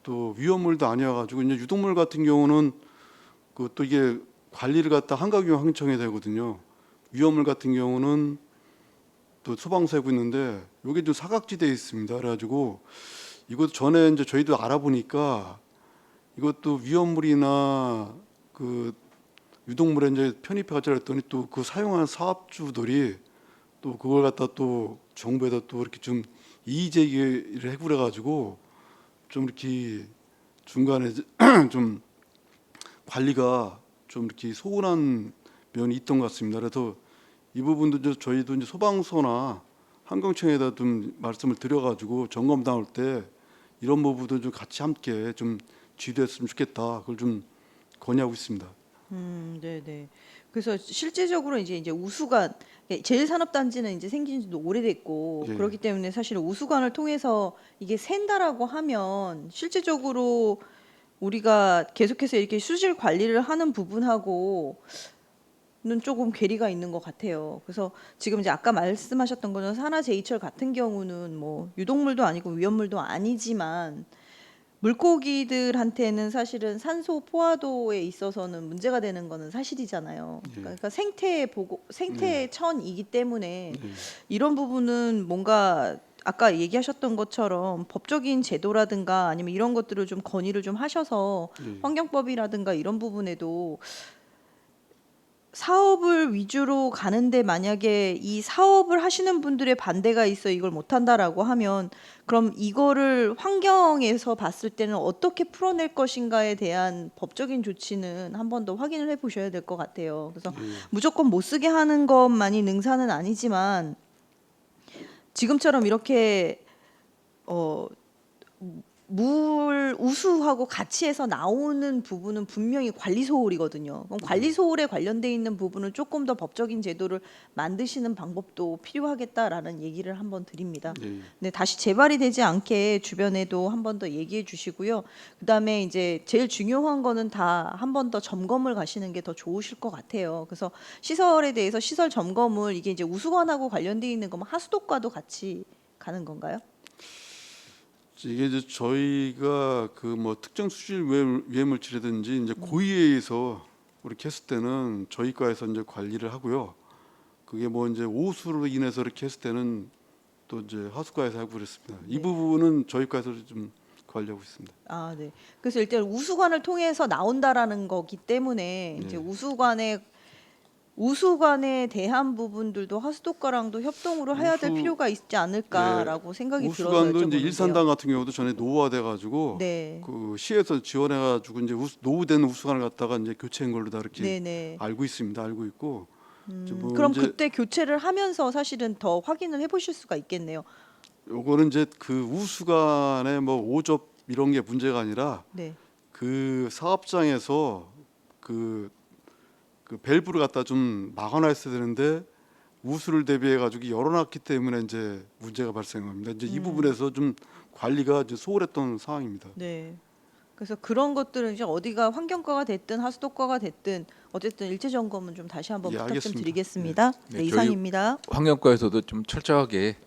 또 위험물도 아니어가지고 이제 유독물 같은 경우는 그 또 이게 관리를 갖다 한강유황청에 되거든요. 위험물 같은 경우는 또 소방서 하고 있는데 이게 좀 사각지대에 있습니다. 그래가지고 이것 전에 이제 저희도 알아보니까 이것도 위험물이나 그 유독물에 이제 편입해 가지고 했더니 또 그 사용하는 사업주들이 또 그걸 갖다 또 정부에다 또 이렇게 좀 이의 제기를 해구래 가지고 좀 이렇게 중간에 좀 관리가 좀 이렇게 소홀한 면이 있던 것 같습니다. 그래서 이 부분도 저희도 이제 소방서나 환경청에다 좀 말씀을 드려가지고 점검 나올 때 이런 부분도 좀 같이 함께 좀 지도했으면 좋겠다. 그걸 좀 건의하고 있습니다. 네네. 그래서 실제적으로 이제 우수관 제1산업단지는 이제 생긴 지도 오래됐고 예. 그렇기 때문에 사실 우수관을 통해서 이게 샌다라고 하면 실제적으로 우리가 계속해서 이렇게 수질 관리를 하는 부분하고는 조금 괴리가 있는 것 같아요. 그래서 지금 이제 아까 말씀하셨던 거는 산하제이철 같은 경우는 뭐 유독물도 아니고 위험물도 아니지만 물고기들한테는 사실은 산소 포화도에 있어서는 문제가 되는 거는 사실이잖아요. 예. 그러니까 생태천이기 때문에 예. 이런 부분은 뭔가 아까 얘기하셨던 것처럼 법적인 제도라든가 아니면 이런 것들을 좀 건의를 좀 하셔서 예. 환경법이라든가 이런 부분에도 사업을 위주로 가는데 만약에 이 사업을 하시는 분들의 반대가 있어 이걸 못한다라고 하면 그럼 이거를 환경에서 봤을 때는 어떻게 풀어낼 것인가에 대한 법적인 조치는 한 번 더 확인을 해 보셔야 될 것 같아요. 그래서 무조건 못 쓰게 하는 것만이 능사는 아니지만 지금처럼 이렇게 물 우수하고 같이 해서 나오는 부분은 분명히 관리 소홀이거든요. 그럼 관리 소홀에 관련돼 있는 부분은 조금 더 법적인 제도를 만드시는 방법도 필요하겠다라는 얘기를 한번 드립니다. 예. 네, 다시 재발이 되지 않게 주변에도 한 번 더 얘기해 주시고요. 그다음에 이제 제일 중요한 거는 다 한 번 더 점검을 가시는 게 더 좋으실 것 같아요. 그래서 시설에 대해서 시설 점검을 이게 이제 우수관하고 관련돼 있는 거면 하수도과도 같이 가는 건가요? 이게 이제 저희가 그 뭐 특정 수질 유해 물질이든지 이제 고의에 의해서 이렇게 했을 때는 저희 과에서 이제 관리를 하고요. 그게 뭐 이제 오수로 인해서 이렇게 했을 때는 또 이제 하수과에서 하고 그랬습니다. 이 네. 부분은 저희 과에서 좀 관리하고 있습니다. 아, 네. 그래서 일단 우수관을 통해서 나온다라는 거기 때문에 이제 네. 우수관에 대한 부분들도 하수도과랑도 협동으로 해야 될 우수- 필요가 있지 않을까라고 생각이 들어서 우수관도 이제 여쭤보는데요. 일산당 같은 경우도 전에 노후화돼 가지고 네. 그 시에서 지원해 가지고 이제 노후된 우수관을 갖다가 이제 교체한 걸로 다 이렇게 네네. 알고 있습니다. 알고 있고 이제 뭐 그럼 이제 그때 교체를 하면서 사실은 더 확인을 해보실 수가 있겠네요. 요거는 이제 그 우수관의 뭐 오접 이런 게 문제가 아니라 네. 그 사업장에서 그 밸브를 갖다 좀 막아놨어야 되는데 우수를 대비해 가지고 열어놨기 때문에 이제 문제가 발생합니다. 이제 이 부분에서 좀 관리가 이제 소홀했던 상황입니다. 네. 그래서 그런 것들은 이제 어디가 환경과가 됐든 하수도과가 됐든 어쨌든 일체 점검은 좀 다시 한번 예, 부탁 좀 알겠습니다. 드리겠습니다. 네. 네, 네, 이상입니다. 환경과에서도 좀 철저하게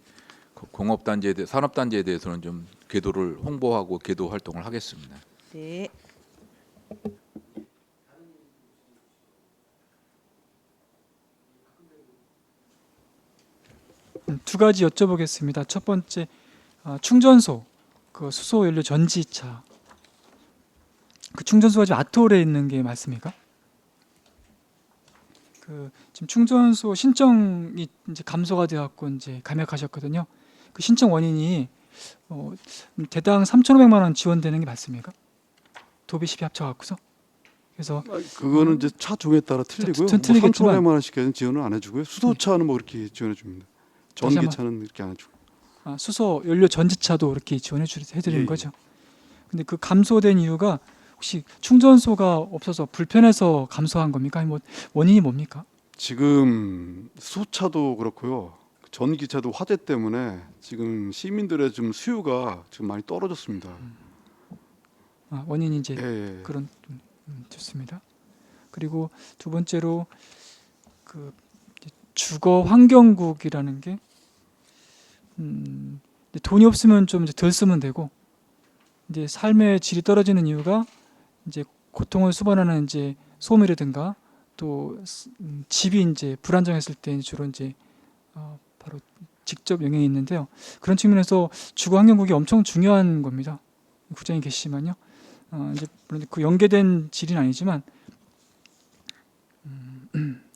공업단지에 대해 산업단지에 대해서는 좀 궤도를 홍보하고 궤도 활동을 하겠습니다. 네. 두 가지 여쭤보겠습니다. 첫 번째 충전소, 그 수소 연료 전지차, 그 충전소가 지금 아트홀에 있는 게 맞습니까? 그 지금 충전소 신청이 이제 감소가 되었고 이제 감액하셨거든요. 그 신청 원인이 대당 3,500만 원 지원되는 게 맞습니까? 도비 시비 합쳐갖고서 그래서 그거는 이제 차 종에 따라 틀리고요. 뭐 틀리겠지만 3,500만 원씩까지는 지원을 안 해주고요. 수소차는 뭐 그렇게 지원해 줍니다. 다시 한번. 전기차는 이렇게 안 해주고. 수소 연료 전지차도 이렇게 해드리는 예, 예. 거죠. 근데 그 감소된 이유가 혹시 충전소가 없어서 불편해서 감소한 겁니까? 아니 뭐 원인이 뭡니까? 지금 수소차도 그렇고요. 전기차도 화재 때문에 지금 시민들의 좀 수요가 지금 많이 떨어졌습니다. 원인이 이제 예, 예. 그런 좋습니다. 그리고 두 번째로 그 이제 주거 환경국이라는 게 이제 돈이 없으면 좀 이제 덜 쓰면 되고 이제 삶의 질이 떨어지는 이유가 이제 고통을 수반하는 이제 소음이라든가 또 집이 이제 불안정했을 때 주로 이제 바로 직접 영향이 있는데요. 그런 측면에서 주거 환경국이 엄청 중요한 겁니다. 국장님 계시지만요. 이제 물론 그 연계된 질은 아니지만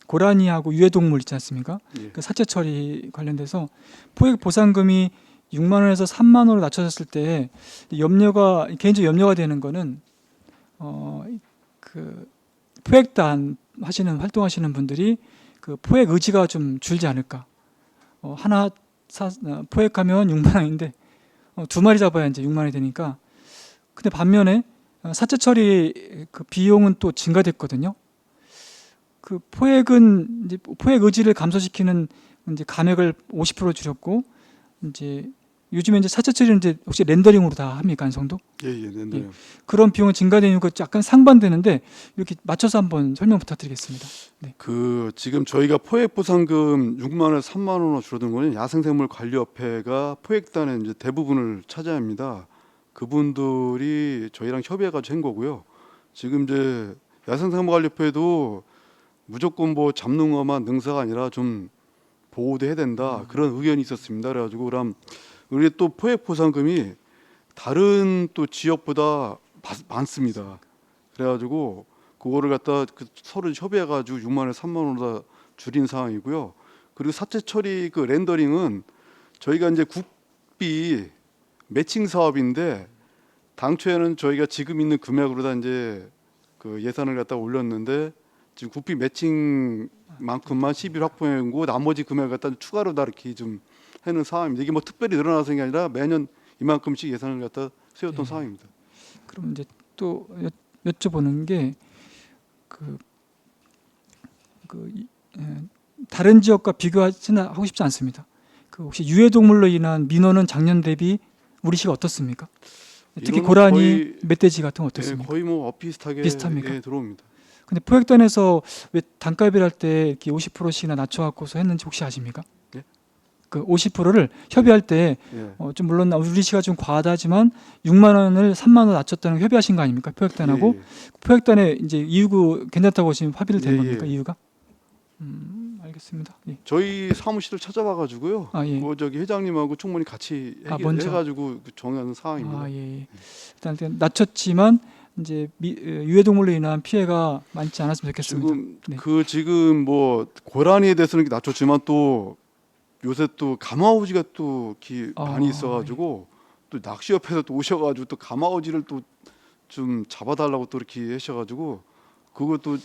고라니하고 유해동물 있지 않습니까? 예. 그 사체 처리 관련돼서 포획 보상금이 6만 원에서 3만 원으로 낮춰졌을 때 염려가 개인적 염려가 되는 거는 그 포획단 활동하시는 분들이 그 포획 의지가 좀 줄지 않을까. 하나 포획하면 6만 원인데 두 마리 잡아야 이제 6만 원이 되니까. 근데 반면에 사체 처리 그 비용은 또 증가됐거든요. 그 포획은 이제 포획 의지를 감소시키는 이제 감액을 50% 줄였고 이제 요즘에 이제 사체 처리는 이제 혹시 렌더링으로 다 합니까, 안성도? 예예. 네. 그런 비용은 증가되는 거 약간 상반되는데 이렇게 맞춰서 한번 설명 부탁드리겠습니다. 네. 그 지금 저희가 포획 보상금 6만 원에서 3만 원으로 줄어든 거는 야생생물 관리협회가 포획단의 이제 대부분을 차지합니다. 그분들이 저희랑 협의해가지고 한 거고요. 지금 이제 야생생물관리협회도 무조건 뭐 잡는 것만 능사가 아니라 좀 보호도 해야 된다 그런 의견이 있었습니다. 그래가지고 그럼 우리 또 포획 보상금이 다른 또 지역보다 많습니다. 그래가지고 그거를 갖다 서로 협의해가지고 6만 원에서 3만 원으로 다 줄인 상황이고요. 그리고 사체 처리 그 렌더링은 저희가 이제 국비 매칭 사업인데 당초에는 저희가 지금 있는 금액으로 다 이제 그 예산을 갖다 올렸는데 지금 국비 매칭만큼만 11 확보해고 나머지 금액을 갖다 추가로 다 이렇게 좀 해놓은 상황입니다. 이게 뭐 특별히 늘어나서 게 아니라 매년 이만큼씩 예산을 갖다 세웠던 상황입니다. 그럼 이제 또 여쭤보는 게 다른 지역과 비교하지는 하고 싶지 않습니다. 그 혹시 유해동물로 인한 민원은 작년 대비 우리 시가 어떻습니까? 특히 이거는 고라니, 거의- 멧돼지 같은 거 예, 어떻습니까? 거의 뭐 비슷하게 비슷합니까? 예, 들어옵니다. 근데 포획단에서 왜 단가비를 할 때 이렇게 50%씩이나 낮춰갖고서 했는지 혹시 아십니까? 예? 그 50%를 협의할 때 예. 좀 물론 우리 시가 좀 과하다지만 6만 원을 3만 원 낮췄다는 거 협의하신 거 아닙니까? 포획단하고 예, 예. 포획단에 이제 이유가 괜찮다고 지금 합의를 된 예, 겁니까? 예. 이유가? 알겠습니다. 예. 저희 사무실을 찾아와가지고요. 아, 예. 그 저기 회장님하고 충분히 같이 먼저. 해가지고 정하는 상황입니다. 아, 예. 일단 낮췄지만 이제 유해동물로 인한 피해가 많지 않았으면 좋겠습니다. 지금 네. 지금 뭐 고라니에 대해서는 낮췄지만 또 요새 또 가마우지가 또 많이 있어가지고 또 낚시협회에서 또 오셔가지고 또 가마우지를 또 좀 잡아달라고 또 이렇게 하셔가지고 그것도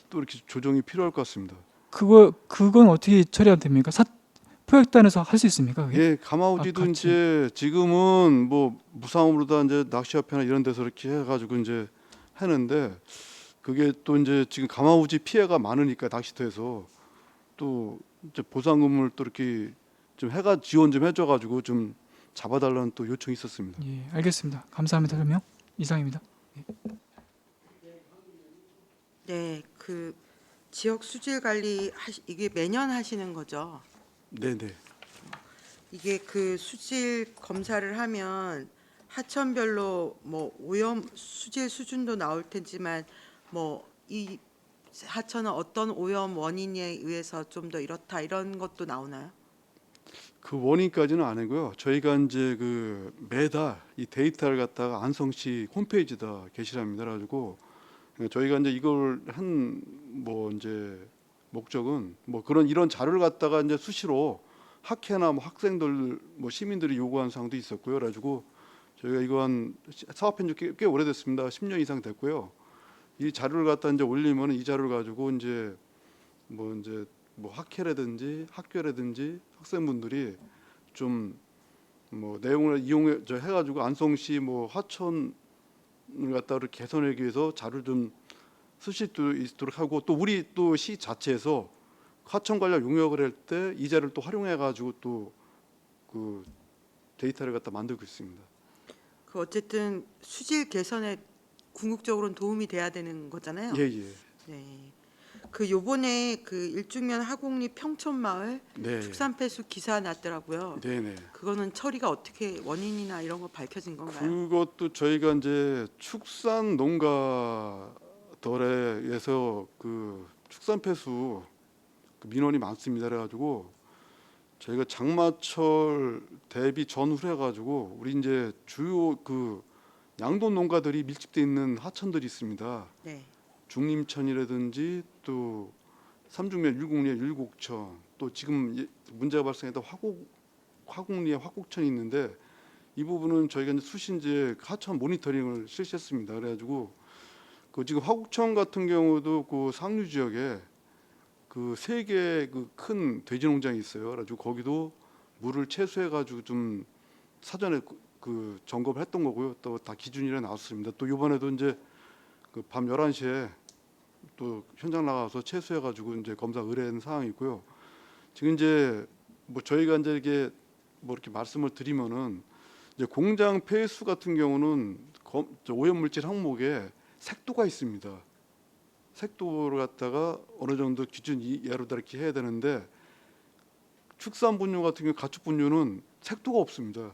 또 이렇게 조정이 필요할 것 같습니다. 그건 어떻게 처리하면 됩니까? 포획단에서 할 수 있습니까? 그게? 예, 가마우지도 같이. 이제 지금은 뭐 무상으로 다 이제 낚시협회나 이런 데서 이렇게 해가지고 이제 하는데 그게 또 이제 지금 가마우지 피해가 많으니까 낚시터에서 또 이제 보상금을 또 이렇게 좀 해가 지원 좀 해줘가지고 좀 잡아달라는 또 요청이 있었습니다. 예, 알겠습니다. 감사합니다. 설명 이상입니다. 네, 그 지역 수질 관리 이게 매년 하시는 거죠? 네네. 이게 그 수질 검사를 하면 하천별로 뭐 오염 수질 수준도 나올 테지만 뭐 이 하천은 어떤 오염 원인에 의해서 좀 더 이렇다 이런 것도 나오나요? 그 원인까지는 아니고요. 저희가 이제 그 매달 이 데이터를 갖다가 안성시 홈페이지에다 게시를 합니다. 그래가지고 저희가 이제 이걸 한 뭐 이제 목적은 뭐 이런 자료를 갖다가 이제 수시로 학회나 뭐 학생들 뭐 시민들이 요구한 사항도 있었고요. 그래가지고 저희가 이거 한 사업한 지 꽤 오래됐습니다. 10년 이상 됐고요. 이 자료를 갖다 이제 올리면 이 자료를 가지고 이제 뭐 학회라든지 학교라든지 학생분들이 좀 뭐 내용을 이용해 해가지고 안성시 뭐 하천을 갖다 개선하기 위해서 자료를 좀 쓰실 수 있도록 하고 또 우리 또 시 자체에서 하천 관련 용역을 할 때 이 자료를 또 활용해가지고 또 그 데이터를 갖다 만들고 있습니다. 그 어쨌든 수질 개선에 궁극적으로는 도움이 돼야 되는 거잖아요. 예예. 네. 그 요번에 그 일중면 하곡리 평촌마을 네. 축산폐수 기사 났더라고요. 네네. 그거는 처리가 어떻게 원인이나 이런 거 밝혀진 건가요? 그것도 저희가 이제 축산 농가들에서 그 축산 폐수 그 민원이 많습니다. 그래가지고 저희가 장마철 대비 전후로 해가지고 우리 이제 주요 그 양돈 농가들이 밀집돼 있는 하천들이 있습니다. 네. 중림천이라든지 또 삼중면 율곡리의 율곡천 또 지금 문제가 발생했던 화곡리에 화곡천이 있는데 이 부분은 저희가 이제 수신제 하천 모니터링을 실시했습니다. 그래가지고 그 지금 화곡천 같은 경우도 그 상류 지역에 그 3개 그 큰 돼지 농장이 있어요. 그래가지고 거기도 물을 채수해가지고 좀 사전에 그 점검을 했던 거고요. 또 다 기준이라 나왔습니다. 또 이번에도 이제 그 밤 11시에 또 현장 나가서 채수해가지고 이제 검사 의뢰한 사항이 있고요. 지금 이제 뭐 저희가 이제 이게 뭐 이렇게 말씀을 드리면은 이제 공장 폐수 같은 경우는 오염물질 항목에 색도가 있습니다. 색도를 갖다가 어느 정도 기준 이하로다 이렇게 해야 되는데 축산 분뇨 같은 경우 가축 분뇨는 색도가 없습니다.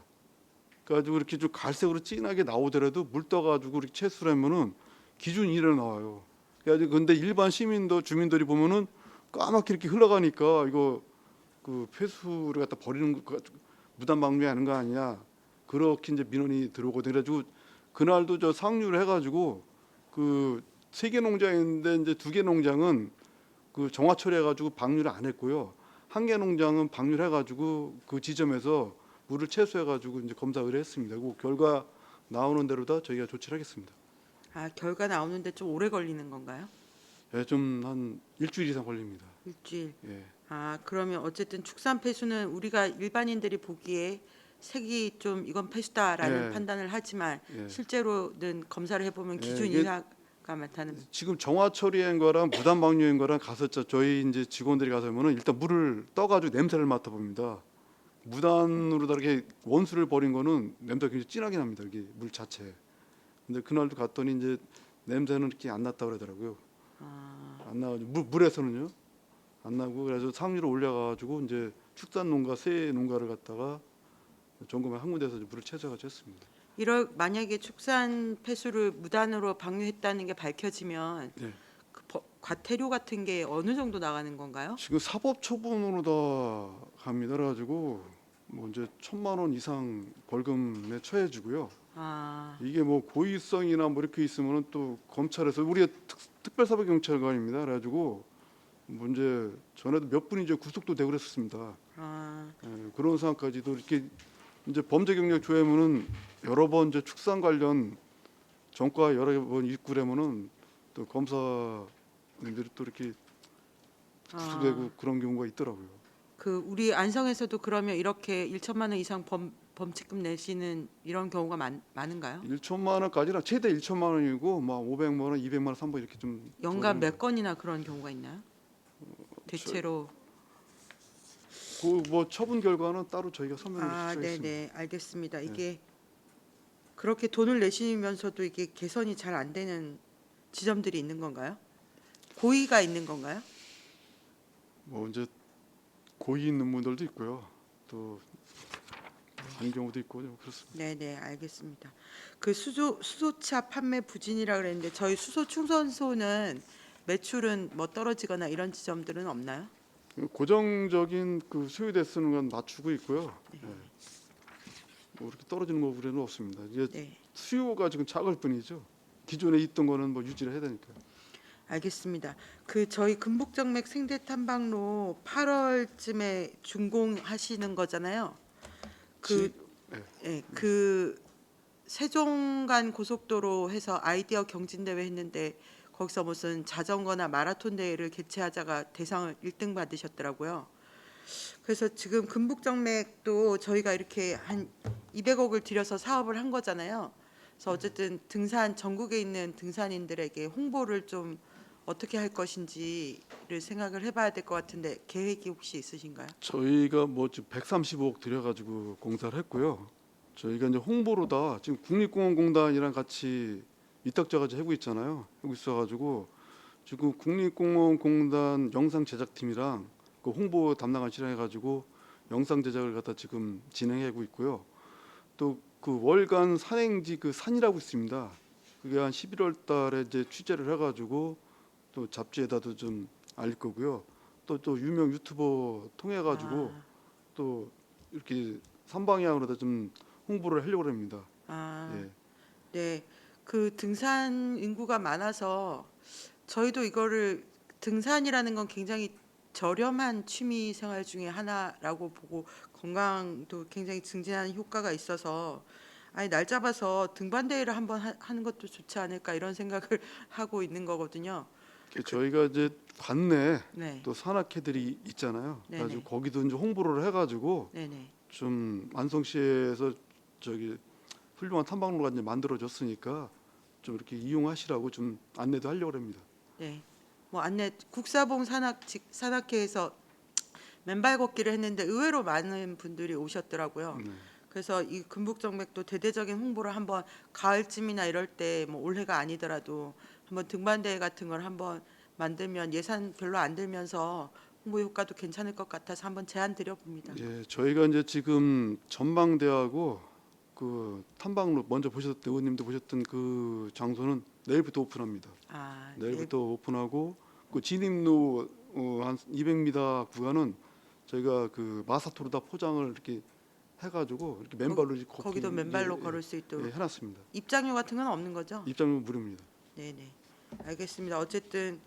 그래가지고 이렇게 좀 갈색으로 진하게 나오더라도 물 떠가지고 이렇게 채수를 하면은 기준 이하로 나와요. 그래가지고 근데 일반 시민도 주민들이 보면은 까맣게 이렇게 흘러가니까 이거 그 폐수를 갖다 버리는 거 무단 방류하는 거 아니냐 그렇게 이제 민원이 들어오거든요. 그래가지고 그날도 저 상류를 해가지고 그 3개 농장인데 이제 2개 농장은 그 정화 처리해가지고 방류를 안 했고요. 1개 농장은 방류를 해가지고 그 지점에서 물을 채수해가지고 이제 검사 의뢰했습니다. 그 결과 나오는 대로 다 저희가 조치를 하겠습니다. 아, 결과 나오는데 좀 오래 걸리는 건가요? 예, 좀 한 일주일 이상 걸립니다. 일주일. 예. 아, 그러면 어쨌든 축산 폐수는 우리가 일반인들이 보기에 색이 좀 이건 폐수다라는 예. 판단을 하지만 예. 실제로는 검사를 해보면 예, 기준 이게 이하가 많다는. 지금 정화 처리한 거랑 무단 방류한 거랑 가서 저희 이제 직원들이 가서 하면은 일단 물을 떠가지고 냄새를 맡아봅니다. 무단으로 이렇게 원수를 버린 거는 냄새가 굉장히 진하게 납니다. 이게 물 자체. 근데 그날도 갔더니 이제 냄새는 이렇게 안 났다 그러더라고요. 안 나가지고 물에서는요 안 나고 그래서 상류로 올려가지고 이제 축산 농가 새 농가를 갖다가 점검을 한 군데서 물을 채취해가지고 했습니다. 만약에 축산 폐수를 무단으로 방류했다는 게 밝혀지면 네. 그 과태료 같은 게 어느 정도 나가는 건가요? 지금 사법 처분으로 다 갑니다. 그래가지고 뭐 이제 1,000만 원 이상 벌금에 처해지고요. 아, 이게 뭐 고의성이나 뭐 이렇게 있으면은 또 검찰에서 우리가 특별사법경찰관입니다. 그래가지고 뭐 이제 전에도 몇 분이 이제 구속도 되고 그랬었습니다. 아, 예, 그런 상황까지도 이렇게 이제 범죄 경력 조회면은 여러 번 이제 축산 관련 전과 여러 번 있고 그러면은 또 검사님들이 또 이렇게 구속되고 그런 경우가 있더라고요. 그 우리 안성에서도 그러면 이렇게 1천만 원 이상 범칙금 내시는 이런 경우가 많은가요? 1천만 원까지는 최대 1천만 원이고 막 500만 원, 200만 원, 3번 이렇게 좀 연간 몇 건이나 그런 경우가 있나요? 대체로. 그뭐 처분 결과는 따로 저희가 설명을 아, 드리겠습니다. 네네, 알겠습니다. 이게 그렇게 돈을 내시면서도 이게 개선이 잘 안 되는 지점들이 있는 건가요? 고의가 있는 건가요? 뭐 이제 고의 있는 분들도 있고요. 또 아닌 경우도 있고 좀 그렇습니다. 네네, 알겠습니다. 그 수소차 판매 부진이라 그랬는데 저희 수소 충전소는 매출은 뭐 떨어지거나 이런 지점들은 없나요? 고정적인 그 수요 대수는 건 맞추고 있고요. 예. 뭐 이렇게 떨어지는 거 우려는 없습니다. 이제 네, 수요가 지금 작을 뿐이죠. 기존에 있던 거는 뭐 유지를 해야 되니까요. 알겠습니다. 그 저희 금북정맥 생태 탐방로 8월쯤에 준공하시는 거잖아요. 그 예, 그 세종간 고속도로 해서 아이디어 경진대회 했는데 거기서 무슨 자전거나 마라톤 대회를 개최하자가 대상을 1등 받으셨더라고요. 그래서 지금 금북정맥도 저희가 이렇게 한 200억을 들여서 사업을 한 거잖아요. 그래서 어쨌든 등산 전국에 있는 등산인들에게 홍보를 좀 어떻게 할 것인지를 생각을 해봐야 될 것 같은데 계획이 혹시 있으신가요? 저희가 뭐 지금 135억 들여가지고 공사를 했고요. 저희가 이제 홍보로다 지금 국립공원공단이랑 같이 위탁져가지고 하고 있잖아요. 하고 있어가지고 지금 국립공원공단 영상 제작팀이랑 그 홍보 담당하시라 해가지고 영상 제작을 갖다 지금 진행하고 있고요. 또 그 월간 산행지 그 산이라고 있습니다. 그게 한 11월 달에 이제 취재를 해가지고 또 잡지에다도 좀 알릴 거고요. 또 유명 유튜버 통해 가지고 또 이렇게 삼방향으로다 좀 홍보를 하려고 합니다. 아, 예. 네. 그 등산 인구가 많아서 저희도 이거를 등산이라는 건 굉장히 저렴한 취미 생활 중에 하나라고 보고 건강도 굉장히 증진하는 효과가 있어서 아예 날 잡아서 등반 대회를 한번 하는 것도 좋지 않을까 이런 생각을 하고 있는 거거든요. 저희가 이제 관내 네, 또 산악회들이 있잖아요. 네네. 그래서 거기도 이제 홍보를 해가지고 네네. 좀 안성시에서 저기 훌륭한 탐방로가 이제 만들어졌으니까 좀 이렇게 이용하시라고 좀 안내도 하려고 합니다. 네. 뭐 안내 국사봉 산악회에서 맨발 걷기를 했는데 의외로 많은 분들이 오셨더라고요. 그래서 이 금북정맥도 대대적인 홍보를 한번 가을쯤이나 이럴 때 뭐 올해가 아니더라도 한번 등반대회 같은 걸 한번 만들면 예산 별로 안 들면서 홍보 효과도 괜찮을 것 같아서 한번 제안 드려봅니다. 예, 저희가 이제 지금 전망대하고 그 탐방로 먼저 보셨던 의원님도 보셨던 그 장소는 내일부터 오픈합니다. 아, 내일부터 오픈하고 그 진입로 한 200m 구간은 저희가 그 마사토로 다 포장을 이렇게 해가지고 이렇게 맨발로 이렇게 거기도 걷기, 맨발로 예, 걸을 수 있도록 예, 해놨습니다. 입장료 같은 건 없는 거죠? 입장료 무료입니다. 네네. 알겠습니다. 어쨌든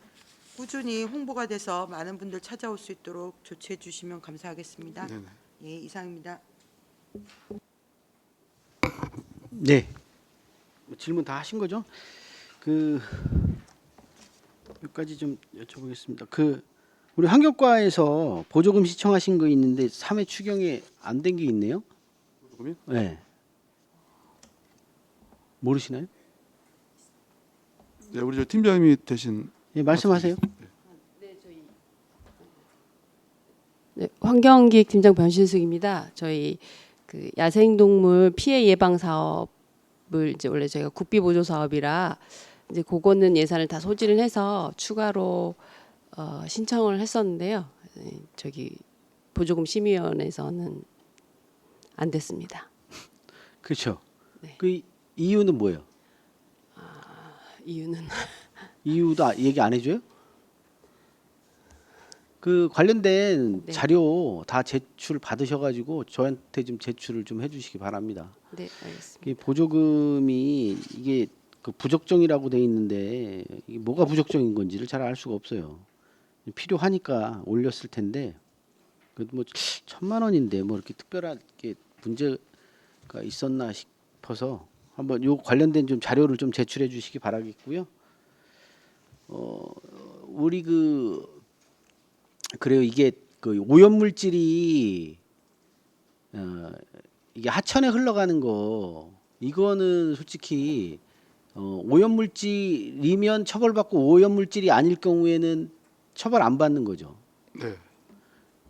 꾸준히 홍보가 돼서 많은 분들 찾아올 수 있도록 조치해 주시면 감사하겠습니다. 네네. 예, 이상입니다. 네. 질문 다 하신 거죠? 그 몇 가지 좀 여쭤보겠습니다. 그 우리 환경과에서 보조금 신청하신 거 있는데 3회 추경에 안 된 게 있네요. 보조금이? 네. 모르시나요? 네, 우리 저 팀장님이 대신 예, 말씀하세요. 네, 환경기획팀장 변신숙입니다. 저희 그 야생동물 피해 예방 사업을 이제 원래 저희가 국비 보조 사업이라 이제 그거는 예산을 다 소진을 해서 추가로 신청을 했었는데요. 저기 보조금 심의위원회에서는 안 됐습니다. 그렇죠. 네. 그 이유는 뭐예요? 이유는 이유도 얘기 안 해줘요? 그 관련된 네. 자료 다 제출 받으셔가지고 저한테 좀 제출을 좀 해주시기 바랍니다. 네, 알겠습니다. 이 보조금이 이게 그 부적정이라고 돼 있는데 이게 뭐가 부적정인 건지를 잘 알 수가 없어요. 필요하니까 올렸을 텐데 그래도 뭐 1,000만 원인데 뭐 이렇게 특별하게 문제가 있었나 싶어서 한번 요 관련된 좀 자료를 좀 제출해 주시기 바라겠고요. 우리 그래요. 이게 그 오염 물질이 이게 하천에 흘러가는 거 이거는 솔직히 오염 물질이면 처벌받고 오염 물질이 아닐 경우에는 처벌 안 받는 거죠. 네.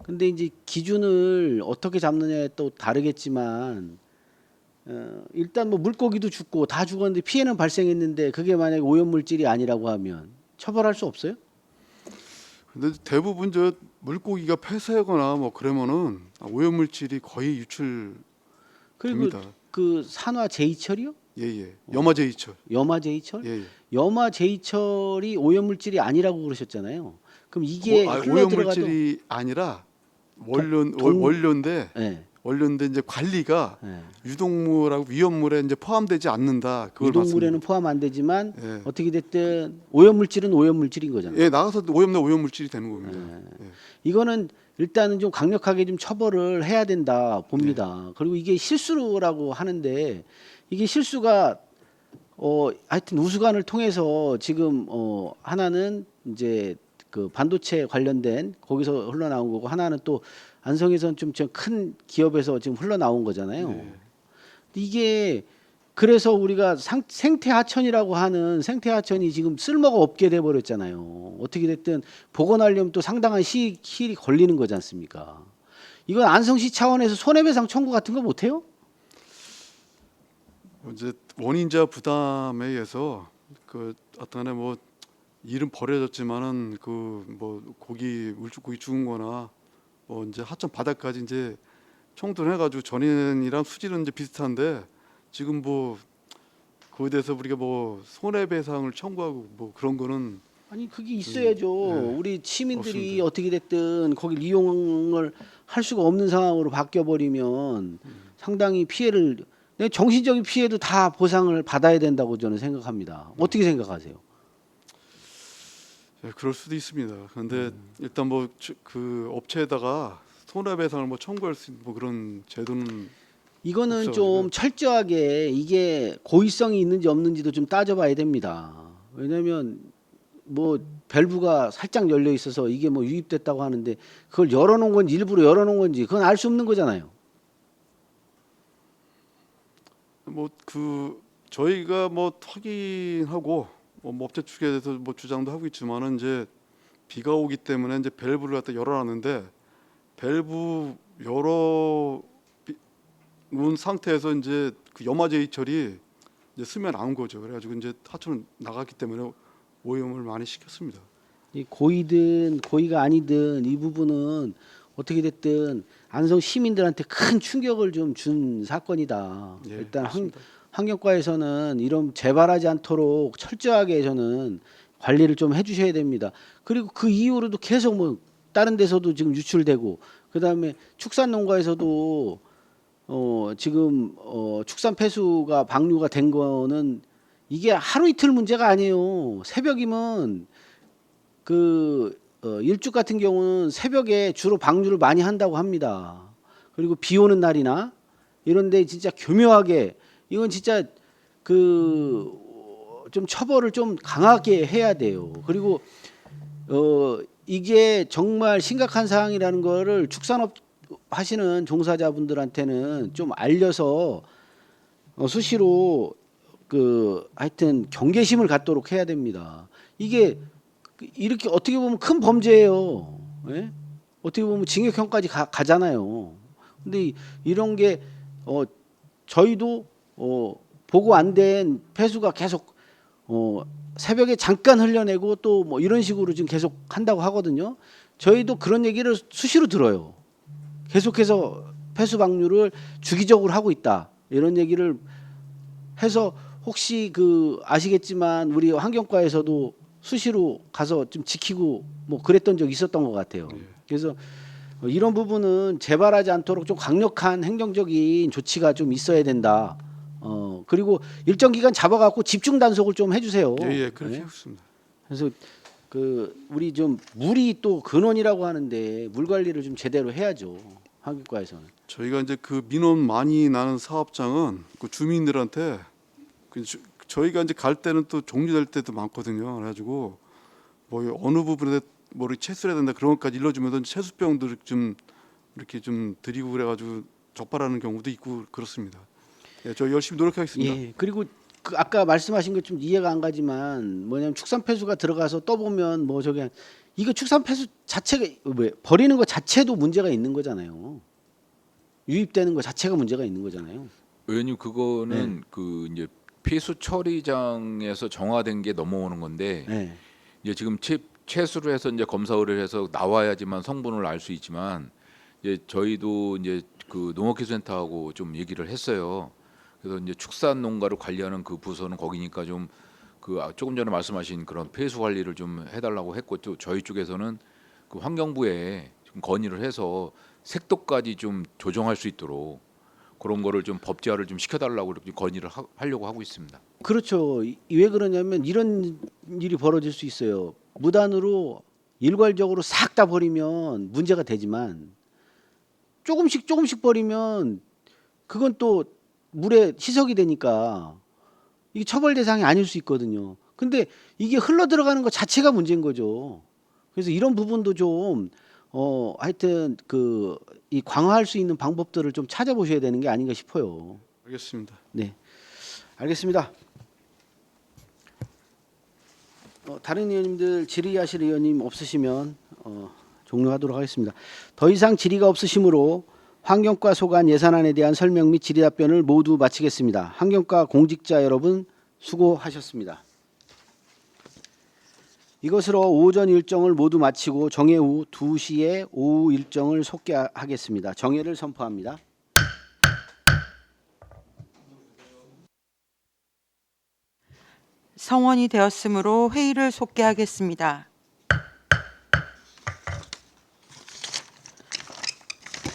근데 이제 기준을 어떻게 잡느냐에 또 다르겠지만 일단 뭐 물고기도 죽고 다 죽었는데 피해는 발생했는데 그게 만약에 오염 물질이 아니라고 하면 처벌할 수 없어요? 근데 대부분 저 물고기가 폐사하거나 뭐 그러면은 오염 물질이 거의 유출됩니다. 그리고 그 산화 제이철이요? 예예. 염화제이철. 염화 제이철? 예예. 염화 제이철이 오염 물질이 아니라고 그러셨잖아요. 그럼 이게 흘러 오염 들어가도 물질이 아니라 동- 원료인데 예. 원료인데 이제 관리가 예. 유독물하고 위험물에 이제 포함되지 않는다. 그걸 유독물에는 포함 안 되지만 예. 어떻게 됐든 오염 물질은 오염 물질인 거잖아요. 예, 나가서 오염 물질이 되는 겁니다. 예. 예. 이거는 일단은 좀 강력하게 좀 처벌을 해야 된다 봅니다. 그리고 이게 실수라고 하는데 이게 실수가 하여튼 우수관을 통해서 지금 하나는 이제 그 반도체 관련된 거기서 흘러나온 거고 하나는 또 안성에서는 좀 큰 기업에서 지금 흘러나온 거잖아요. 네. 이게 그래서 우리가 생태 하천이라고 하는 생태 하천이 지금 쓸모가 없게 돼 버렸잖아요. 어떻게 됐든 복원하려면 또 상당한 시일이 걸리는 거지 않습니까? 이건 안성시 차원에서 손해배상 청구 같은 거 못 해요? 이제 원인자 부담에 의해서 그 어떤 뭐 일은 버려졌지만은 그 뭐 물고기 죽은거나 뭐 이제 하천 바닥까지 이제 총동해가지고 전인이랑 수질은 이제 비슷한데 지금 뭐 그에 대해서 우리가 뭐 손해배상을 청구하고 뭐 그런 거는 아니 그게 있어야죠. 네. 우리 시민들이 없습니다. 어떻게 됐든 거기 이용을 할 수가 없는 상황으로 바뀌어 버리면 상당히 피해를 정신적인 피해도 다 보상을 받아야 된다고 저는 생각합니다. 어떻게 생각하세요? 예, 그럴 수도 있습니다. 그런데 일단 뭐 그 업체에다가 손해배상을 뭐 청구할 수 있는 뭐 그런 제도는 이거는 없어가지고요. 좀 철저하게 이게 고의성이 있는지 없는지도 좀 따져봐야 됩니다. 왜냐하면 뭐 밸브가 살짝 열려 있어서 이게 뭐 유입됐다고 하는데 그걸 열어놓은 건지 일부러 열어놓은 건지 그건 알 수 없는 거잖아요. 뭐 그 저희가 뭐 확인하고 뭐 업체 측에 대해서 뭐 주장도 하고 있지만은 이제 비가 오기 때문에 이제 밸브를 갖다 열어놨는데 밸브 열어 놓은 상태에서 이제 그 염화제이철이 이제 스며 나온 거죠. 그래가지고 이제 하천은 나갔기 때문에 오염을 많이 시켰습니다. 이 고의든 고의가 아니든 이 부분은 어떻게 됐든 안성 시민들한테 큰 충격을 좀 준 사건이다. 예, 일단 그렇습니다. 환경과에서는 이런 재발하지 않도록 철저하게 저는 관리를 좀 해주셔야 됩니다. 그리고 그 이후로도 계속 뭐 다른 데서도 지금 유출되고 그다음에 축산농가에서도 지금 축산 폐수가 방류가 된 거는 이게 하루 이틀 문제가 아니에요. 새벽이면 일죽 같은 경우는 새벽에 주로 방류를 많이 한다고 합니다. 그리고 비 오는 날이나 이런데 진짜 교묘하게 이건 진짜 좀 처벌을 좀 강하게 해야 돼요. 그리고 이게 정말 심각한 사항이라는 거를 축산업 하시는 종사자분들한테는 좀 알려서 수시로 하여튼 경계심을 갖도록 해야 됩니다. 이게 이렇게 어떻게 보면 큰 범죄예요. 예? 어떻게 보면 징역형까지 가잖아요. 근데 이런 게 저희도 보고 안 된 폐수가 계속 새벽에 잠깐 흘려내고 또 뭐 이런 식으로 지금 계속 한다고 하거든요. 저희도 그런 얘기를 수시로 들어요. 계속해서 폐수 방류를 주기적으로 하고 있다. 이런 얘기를 해서 혹시 아시겠지만 우리 환경과에서도 수시로 가서 좀 지키고 뭐 그랬던 적이 있었던 것 같아요. 그래서 이런 부분은 재발하지 않도록 좀 강력한 행정적인 조치가 좀 있어야 된다. 그리고 일정 기간 잡아갖고 집중 단속을 좀 해주세요. 예, 그렇게 네? 했습니다. 그래서 우리 좀 물이 또 근원이라고 하는데 물 관리를 좀 제대로 해야죠. 환경과에서는. 저희가 이제 그 민원 많이 나는 사업장은 그 주민들한테 저희가 이제 갈 때는 또 종료될 때도 많거든요. 그래가지고 뭐 어느 부분에 뭐 이렇게 채수해야 된다 그런 것까지 일러주면서 채수병들 좀 이렇게 좀 드리고 그래가지고 적발하는 경우도 있고 그렇습니다. 예, 저희 열심히 노력하겠습니다. 예. 그리고 아까 말씀하신 것 좀 이해가 안 가지만 뭐냐면 축산 폐수가 들어가서 떠보면 뭐 이거 축산 폐수 자체가 버리는 것 자체도 문제가 있는 거잖아요. 유입되는 것 자체가 문제가 있는 거잖아요. 의원님 그거는 이제 폐수 처리장에서 정화된 게 넘어오는 건데 네. 이제 지금 채수를 해서 이제 검사 의뢰를 해서 나와야지만 성분을 알 수 있지만 이제 저희도 이제 농업기술센터하고 좀 얘기를 했어요. 그래서 이제 축산 농가를 관리하는 그 부서는 거기니까 좀 조금 전에 말씀하신 그런 폐수 관리를 좀 해달라고 했고 또 저희 쪽에서는 환경부에 좀 건의를 해서 색도까지 좀 조정할 수 있도록 그런 거를 좀 법제화를 좀 시켜달라고 이렇게 건의를 하려고 하고 있습니다. 그렇죠. 왜 그러냐면 이런 일이 벌어질 수 있어요. 무단으로 일괄적으로 싹 다 버리면 문제가 되지만 조금씩 버리면 그건 또 물에 희석이 되니까 이게 처벌 대상이 아닐 수 있거든요. 근데 이게 흘러 들어가는 것 자체가 문제인 거죠. 그래서 이런 부분도 좀 하여튼 이 강화할 수 있는 방법들을 좀 찾아보셔야 되는 게 아닌가 싶어요. 알겠습니다. 네, 알겠습니다. 다른 의원님들 질의하실 의원님 없으시면 종료하도록 하겠습니다. 더 이상 질의가 없으시므로 환경과 소관 예산안에 대한 설명 및 질의 답변을 모두 마치겠습니다. 환경과 공직자 여러분 수고하셨습니다. 이것으로 오전 일정을 모두 마치고 정회 후 2시에 오후 일정을 속개하겠습니다. 정회를 선포합니다. 성원이 되었으므로 회의를 속개하겠습니다.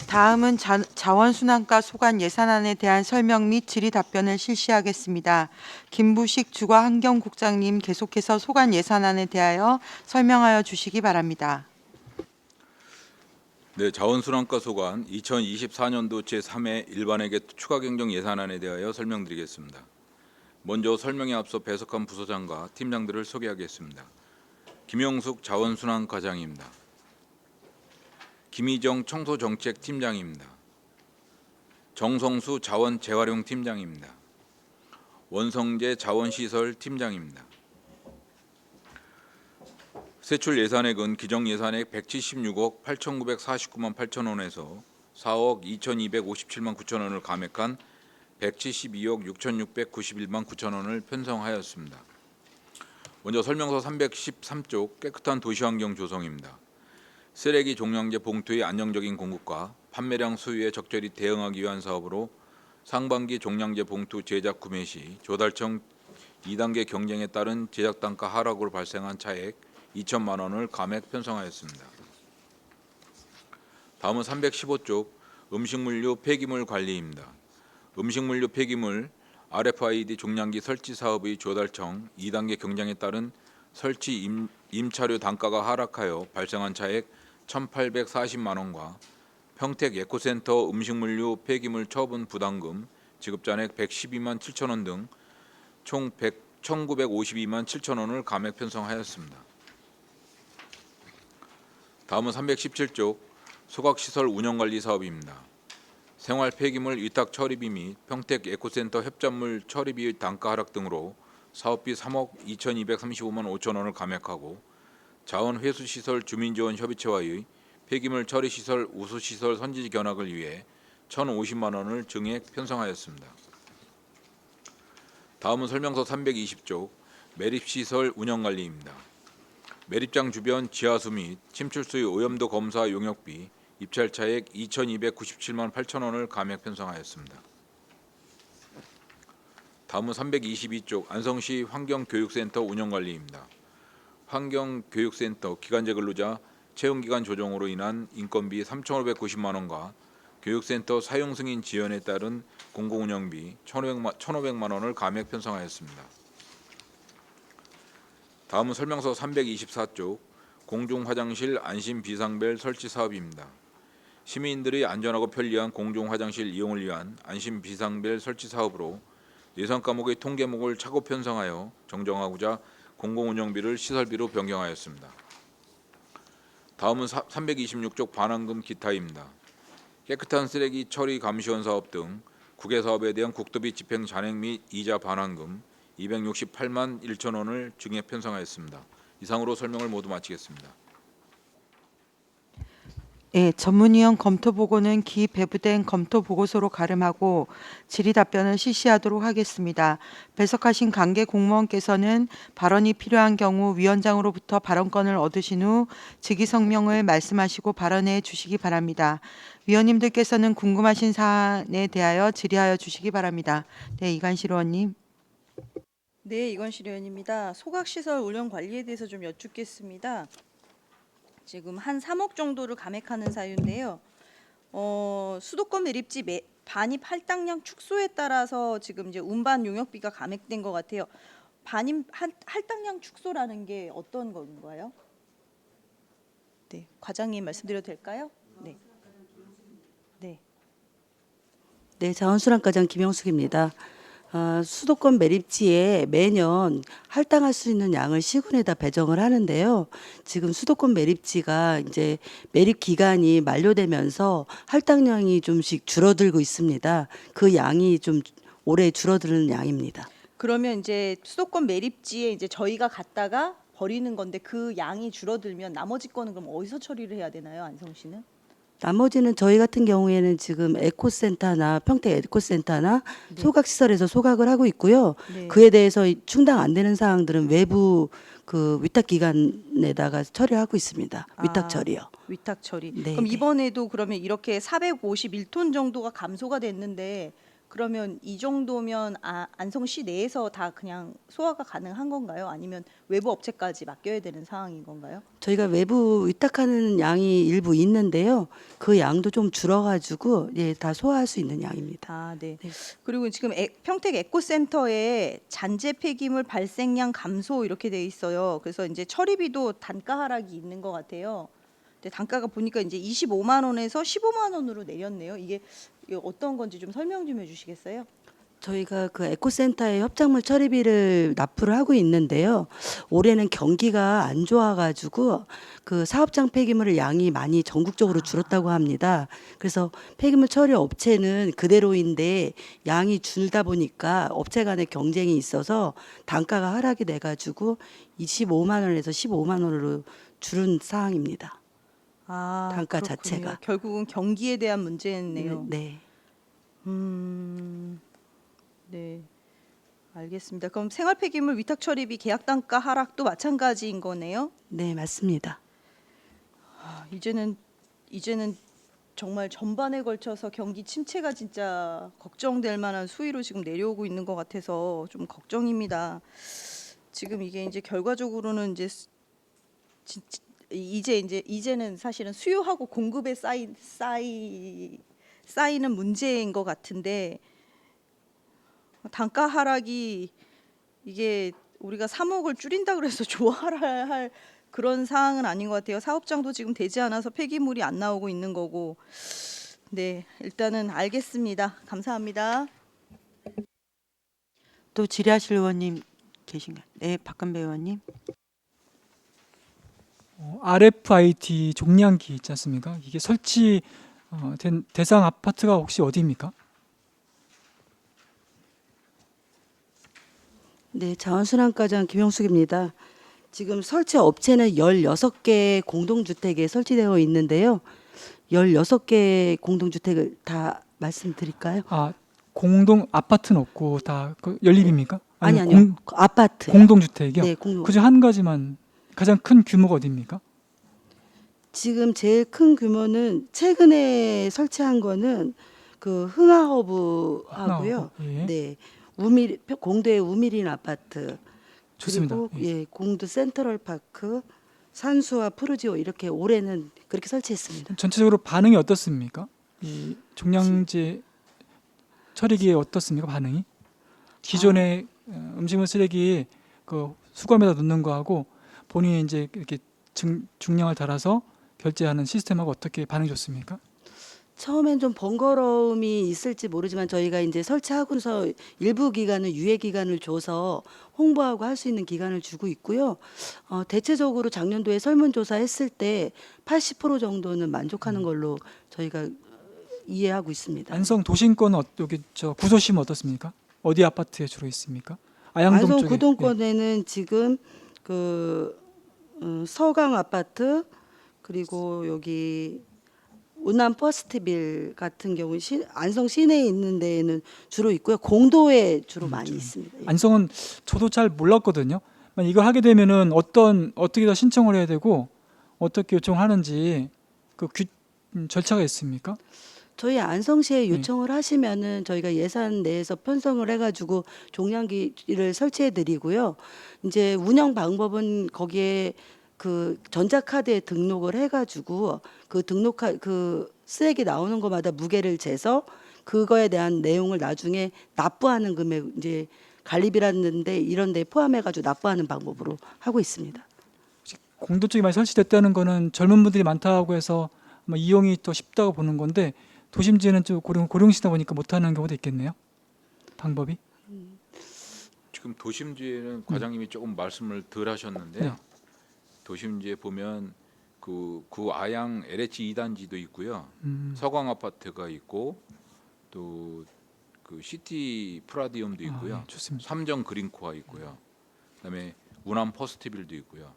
다음은 자원순환과 소관 예산안에 대한 설명 및 질의 답변을 실시하겠습니다. 김부식 주거환경국장님 계속해서 소관 예산안에 대하여 설명하여 주시기 바랍니다. 네, 자원순환과 소관 2024년도 제3회 일반회계 추가 경정 예산안에 대하여 설명드리겠습니다. 먼저 설명에 앞서 배석한 부서장과 팀장들을 소개하겠습니다. 김용숙 자원순환과장입니다. 김희정 청소정책팀장입니다. 정성수 자원재활용팀장입니다. 원성재 자원시설팀장입니다. 세출 예산액은 기정 예산액 176억 8,949만 8천 원에서 4억 2,257만 9천 원을 감액한 172억 6,691만 9천 원을 편성하였습니다. 먼저 설명서 313쪽 깨끗한 도시환경 조성입니다. 쓰레기 종량제 봉투의 안정적인 공급과 판매량 수요에 적절히 대응하기 위한 사업으로 상반기 종량제 봉투 제작 구매 시 조달청 2단계 경쟁에 따른 제작 단가 하락으로 발생한 차액 2천만 원을 감액 편성하였습니다. 다음은 315쪽 음식물류 폐기물 관리입니다. 음식물류 폐기물 RFID 종량기 설치 사업의 조달청 2단계 경쟁에 따른 설치 임차료 단가가 하락하여 발생한 차액 1,840만 원과 평택 에코센터 음식물류 폐기물 처분 부담금 지급잔액 112만 7천 원 등 총 1,952만 7천 원을 감액 편성하였습니다. 다음은 317쪽 소각시설 운영관리 사업입니다. 생활 폐기물 위탁 처리비 및 평택 에코센터 협작물 처리비 단가 하락 등으로 사업비 3억 2,235만 5천 원을 감액하고 자원회수시설 주민지원협의체와의 폐기물 처리시설 우수시설 선지 견학을 위해 1,050만 원을 증액 편성하였습니다. 다음은 설명서 320쪽 매립시설 운영관리입니다. 매립장 주변 지하수 및 침출수의 오염도 검사 용역비 입찰 차액 2,297만 8천 원을 감액 편성하였습니다. 다음은 322쪽 안성시 환경교육센터 운영관리입니다. 환경교육센터 기간제 근로자 채용기간 조정으로 인한 인건비 3,590만 원과 교육센터 사용승인 지연에 따른 공공운영비 1,500만 원을 감액 편성하였습니다. 다음은 설명서 324쪽 공중화장실 안심비상벨 설치 사업입니다. 시민들의 안전하고 편리한 공중화장실 이용을 위한 안심비상벨 설치 사업으로 예산 과목의 통계목을 차곡 편성하여 정정하고자 공공운영비를 시설비로 변경하였습니다. 다음은 326쪽 반환금 기타입니다. 깨끗한 쓰레기 처리 감시원 사업 등 국외 사업에 대한 국도비 집행 잔액 및 이자 반환금 268만 1천 원을 증액 편성하였습니다. 이상으로 설명을 모두 마치겠습니다. 예, 전문위원 검토 보고는 기배부된 검토 보고서로 가름하고 질의 답변을 실시하도록 하겠습니다. 배석하신 관계 공무원께서는 발언이 필요한 경우 위원장으로부터 발언권을 얻으신 후 즉위 성명을 말씀하시고 발언해 주시기 바랍니다. 위원님들께서는 궁금하신 사안에 대하여 질의하여 주시기 바랍니다. 네, 이관실 의원님. 네, 이건실 의원입니다. 소각시설 운영 관리에 대해서 좀 여쭙겠습니다. 지금 한 3억 정도를 감액하는 사유인데요. 수도권 매립지 반입 할당량 축소에 따라서 지금 이제 운반 용역비가 감액된 것 같아요. 반입 할당량 축소라는 게 어떤 건가요? 네, 과장님 말씀드려도 될까요? 네. 네. 네, 자원순환과장 김영숙입니다. 수도권 매립지에 매년 할당할 수 있는 양을 시군에다 배정을 하는데요. 지금 수도권 매립지가 이제 매립 기간이 만료되면서 할당량이 좀씩 줄어들고 있습니다. 그 양이 좀 올해 줄어드는 양입니다. 그러면 이제 수도권 매립지에 이제 저희가 갔다가 버리는 건데 그 양이 줄어들면 나머지 거는 그럼 어디서 처리를 해야 되나요, 안성시는? 나머지는 저희 같은 경우에는 지금 에코센터나 평택 에코센터나 네. 소각시설에서 소각을 하고 있고요. 네. 그에 대해서 충당 안 되는 사항들은 외부 그 위탁기관에다가 처리하고 있습니다. 위탁 처리요. 위탁 처리. 네, 그럼 네. 이번에도 그러면 이렇게 451톤 정도가 감소가 됐는데 그러면 이 정도면 안성시 내에서 다 그냥 소화가 가능한 건가요? 아니면 외부 업체까지 맡겨야 되는 상황인 건가요? 저희가 외부 위탁하는 양이 일부 있는데요. 그 양도 좀 줄어가지고 예, 다 소화할 수 있는 양입니다. 아, 네. 네. 그리고 지금 평택 에코센터에 잔재 폐기물 발생량 감소 이렇게 돼 있어요. 그래서 이제 처리비도 단가 하락이 있는 것 같아요. 근데 단가가 보니까 이제 25만 원에서 15만 원으로 내렸네요. 이게 어떤 건지 좀 설명 좀 해주시겠어요? 저희가 그 에코센터에 협작물 처리비를 납부를 하고 있는데요. 올해는 경기가 안 좋아가지고 그 사업장 폐기물 양이 많이 전국적으로 줄었다고 합니다. 그래서 폐기물 처리 업체는 그대로인데 양이 줄다 보니까 업체 간의 경쟁이 있어서 단가가 하락이 돼가지고 25만 원에서 15만 원으로 줄은 사항입니다. 아, 단가 그렇군요. 자체가. 결국은 경기에 대한 문제네요. 네. 네. 알겠습니다. 그럼 생활 폐기물 위탁 처리비 계약 단가 하락도 마찬가지인 거네요. 네, 맞습니다. 이제는 정말 전반에 걸쳐서 경기 침체가 진짜 걱정될 만한 수위로 지금 내려오고 있는 것 같아서 좀 걱정입니다. 지금 이게 이제 결과적으로는 이제는 사실은 수요하고 공급에 쌓이는 문제인 것 같은데, 단가 하락이 이게 우리가 3억을 줄인다 그래서 좋아할 할 그런 상황은 아닌 것 같아요. 사업장도 지금 되지 않아서 폐기물이 안 나오고 있는 거고. 네, 일단은 알겠습니다. 감사합니다. 또 질의하실 의원님 계신가요? 네, 박근배 의원님. RFID 종량기 있지 않습니까? 이게 설치 된 대상 아파트가 혹시 어디입니까? 네, 자원순환과장 김영숙입니다. 지금 설치 업체는 16개 공동주택에 설치되어 있는데요. 16개 공동주택을 다 말씀드릴까요? 공동 아파트는 없고 다 그 연립입니까? 아니요. 아파트. 공동주택이요? 네, 그중 한 가지만 가장 큰 규모가 어디입니까? 지금 제일 큰 규모는 최근에 설치한 거는 그 흥하허브 하고요. 예. 네. 공도의 우미린 아파트. 좋습니다. 그리고 공도 센트럴파크, 산수와 푸르지오 이렇게 올해는 그렇게 설치했습니다. 전체적으로 반응이 어떻습니까? 이 종량제 처리기에 어떻습니까? 반응이? 기존의 음식물 쓰레기 그 수거함에다 넣는 거하고 본인이 이제 이렇게 중량을 달아서 결제하는 시스템하고 어떻게 반응이 좋습니까? 처음엔 좀 번거로움이 있을지 모르지만 저희가 이제 설치하고서 일부 기간은 유예 기간을 줘서 홍보하고 할 수 있는 기간을 주고 있고요. 대체적으로 작년도에 설문조사 했을 때 80% 정도는 만족하는 걸로 저희가 이해하고 있습니다. 안성 도심권은 여기 구소심은 어떻습니까? 어디 아파트에 주로 있습니까? 아양동 안성 쪽에. 구동권에는 지금 서강 아파트 그리고 여기 운남 퍼스트빌 같은 경우 안성 시내에 있는 데에는 주로 있고요. 공도에 주로 많이 있습니다. 예. 안성은 저도 잘 몰랐거든요. 이걸 하게 되면은 어떻게 다 신청을 해야 되고 어떻게 요청하는지 그 절차가 있습니까? 저희 안성시에 요청을 하시면은 저희가 예산 내에서 편성을 해가지고 종량기를 설치해 드리고요. 이제 운영 방법은 거기에 그 전자카드에 등록을 해가지고 그 쓰레기 나오는 것마다 무게를 재서 그거에 대한 내용을 나중에 납부하는 금액 이제 관리비라는데 이런 데 포함해가지고 납부하는 방법으로 하고 있습니다. 공도 쪽이 많이 설치됐다는 거는 젊은 분들이 많다고 해서 아마 이용이 더 쉽다고 보는 건데 도심지에는 좀 고령시다 보니까 못하는 경우도 있겠네요. 방법이. 지금 도심지에는 과장님이 조금 말씀을 덜 하셨는데요. 네. 도심지에 보면 그 아양 LH 2단지도 있고요. 서광 아파트가 있고 또 그 시티 프라디움도 있고요. 예, 좋습니다. 삼정 그린코아 있고요. 그다음에 운암 퍼스트빌도 있고요.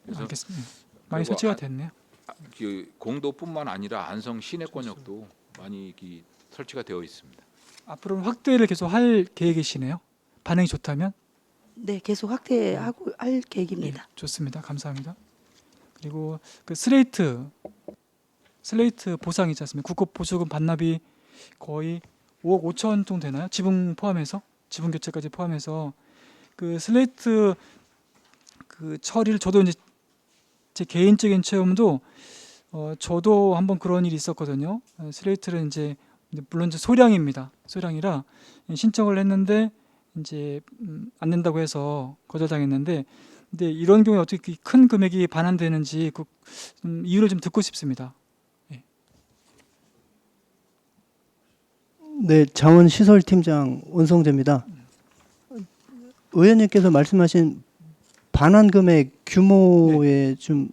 그래서 알겠습니다. 많이 그리고 설치가 됐네요. 그 공도뿐만 아니라 안성 시내권역도 많이 설치가 되어 있습니다. 앞으로는 확대를 계속 할 계획이시네요. 반응이 좋다면? 네, 계속 확대하고 할 계획입니다. 좋습니다. 감사합니다. 그리고 그 슬레이트 보상 있지 않습니까? 국고 보조금 반납이 거의 5억 5천 정도 되나요? 지분 포함해서 지분 교체까지 포함해서 그 슬레이트 그 처리를 저도 이제 제 개인적인 체험도 저도 한번 그런 일이 있었거든요. 슬레이트를 이제 물론 이제 소량입니다. 소량이라 신청을 했는데 이제 안 된다고 해서 거절당했는데 근데 이런 경우에 어떻게 큰 금액이 반환되는지 그 이유를 좀 듣고 싶습니다. 네, 자원시설팀장 원성재입니다. 의원님께서 말씀하신 반환 금액 규모에 좀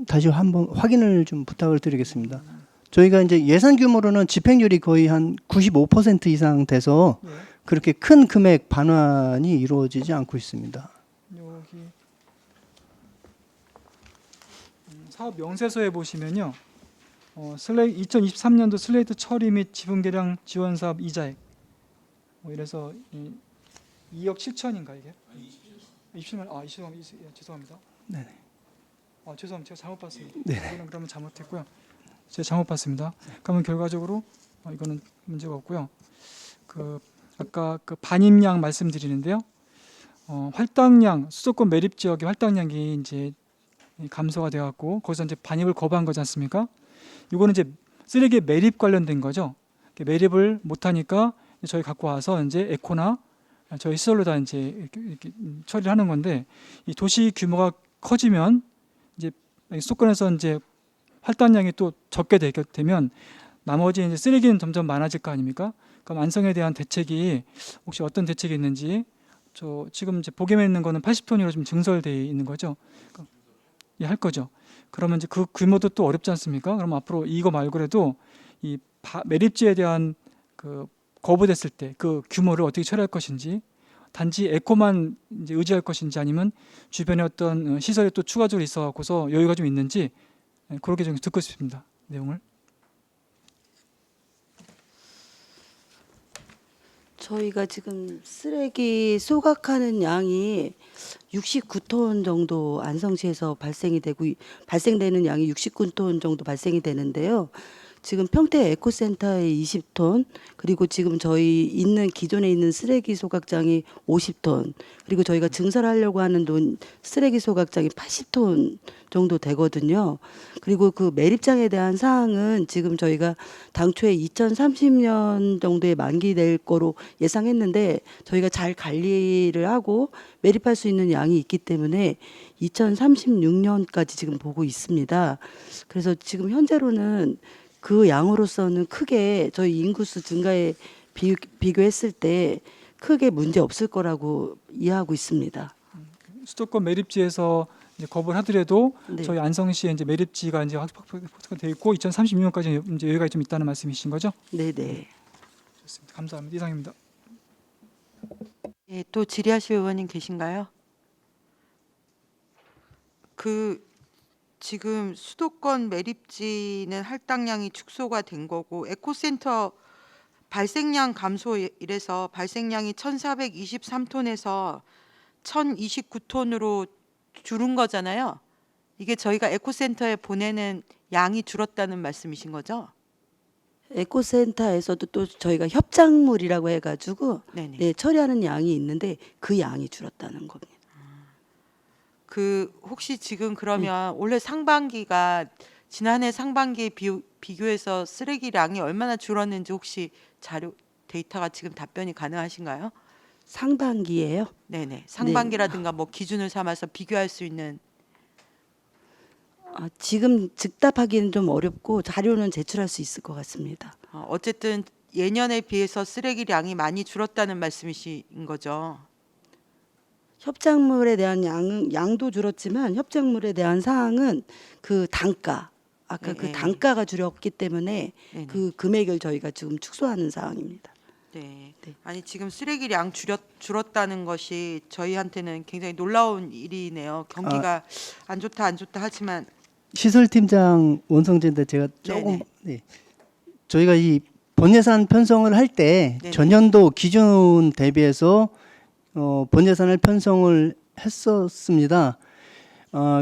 다시 한번 확인을 좀 부탁을 드리겠습니다. 저희가 이제 예산 규모로는 집행률이 거의 한 95% 이상 돼서 그렇게 큰 금액 반환이 이루어지지 않고 있습니다. 여기 사업 명세서에 보시면요. 2023년도 슬레이트 처리 및 지분 개량 지원 사업 이자액 이래서 2억 7천인가 이게? 27만 27만 죄송합니다. 네네. 죄송합니다. 제가 잘못 봤습니다. 네. 이거는 그러면 잘못했고요. 제가 잘못 봤습니다. 그러면 결과적으로 이거는 문제가 없고요. 그 아까 그 반입량 말씀드리는데요. 활당량 수도권 매립 지역의 활당량이 이제 감소가 돼갖고 거기서 이제 반입을 거부한 거지 않습니까? 이거는 이제 쓰레기 매립 관련된 거죠. 매립을 못하니까 저희 갖고 와서 이제 에코나 저희 시설로 다 이제 이렇게 처리를 하는 건데 이 도시 규모가 커지면 이제 수도권에서 이제 활당량이 또 적게 되면 나머지 이제 쓰레기는 점점 많아질 거 아닙니까? 그럼 안성에 대한 대책이 혹시 어떤 대책이 있는지 저 지금 이제 보기에 있는 거는 80톤으로 좀 증설되어 있는 거죠. 할 거죠. 그러면 이제 그 규모도 또 어렵지 않습니까? 그럼 앞으로 이거 말고라도 이 매립지에 대한 그 거부됐을 때 그 규모를 어떻게 처리할 것인지 단지 에코만 이제 의지할 것인지 아니면 주변에 어떤 시설이 또 추가적으로 있어갖고서 여유가 좀 있는지 그렇게 좀 듣고 싶습니다. 내용을. 저희가 지금 쓰레기 소각하는 양이 69톤 정도 안성시에서 발생되는 양이 69톤 정도 발생이 되는데요. 지금 평택 에코센터에 20톤, 그리고 지금 저희 기존에 있는 쓰레기 소각장이 50톤, 그리고 저희가 증설하려고 하는 쓰레기 소각장이 80톤 정도 되거든요. 그리고 그 매립장에 대한 사항은 지금 저희가 당초에 2030년 정도에 만기될 거로 예상했는데 저희가 잘 관리를 하고 매립할 수 있는 양이 있기 때문에 2036년까지 지금 보고 있습니다. 그래서 지금 현재로는 그 양으로서는 크게 저희 인구수 증가에 비교했을 때 크게 문제 없을 거라고 이해하고 있습니다. 수도권 매립지에서 이제 거부를 하더라도 네. 저희 안성시에 이제 매립지가 이제 확보가 돼 있고 2036년까지 이제 여유가 좀 있다는 말씀이신 거죠? 네네. 좋습니다. 감사합니다. 이상입니다. 예, 또 질의하실 의원님 계신가요? 지금 수도권 매립지는 할당량이 축소가 된 거고 에코센터 발생량 감소 이래서 발생량이 1,423톤에서 1,029톤으로 줄은 거잖아요. 이게 저희가 에코센터에 보내는 양이 줄었다는 말씀이신 거죠? 에코센터에서도 또 저희가 협작물이라고 해가지고 네네. 네, 처리하는 양이 있는데 그 양이 줄었다는 겁니다. 혹시 지금 그러면 올해 상반기가 지난해 상반기에 비교해서 쓰레기량이 얼마나 줄었는지 혹시 자료 데이터가 지금 답변이 가능하신가요? 상반기예요? 네네. 상반기라든가 뭐 기준을 삼아서 비교할 수 있는. 지금 즉답하기는 좀 어렵고 자료는 제출할 수 있을 것 같습니다. 어쨌든 예년에 비해서 쓰레기량이 많이 줄었다는 말씀이신 거죠. 협작물에 대한 양도 줄었지만 협작물에 대한 사항은 그 단가 아까 그 단가가 줄었기 때문에 네네. 그 금액을 저희가 지금 축소하는 사항입니다. 네. 네. 아니 지금 쓰레기량 줄었다는 것이 저희한테는 굉장히 놀라운 일이네요. 경기가 안 좋다 하지만 시설팀장 원성재인데 제가 조금 네네. 저희가 이 본예산 편성을 할 때 네네. 전년도 기준 대비해서 본예산을 편성을 했었습니다.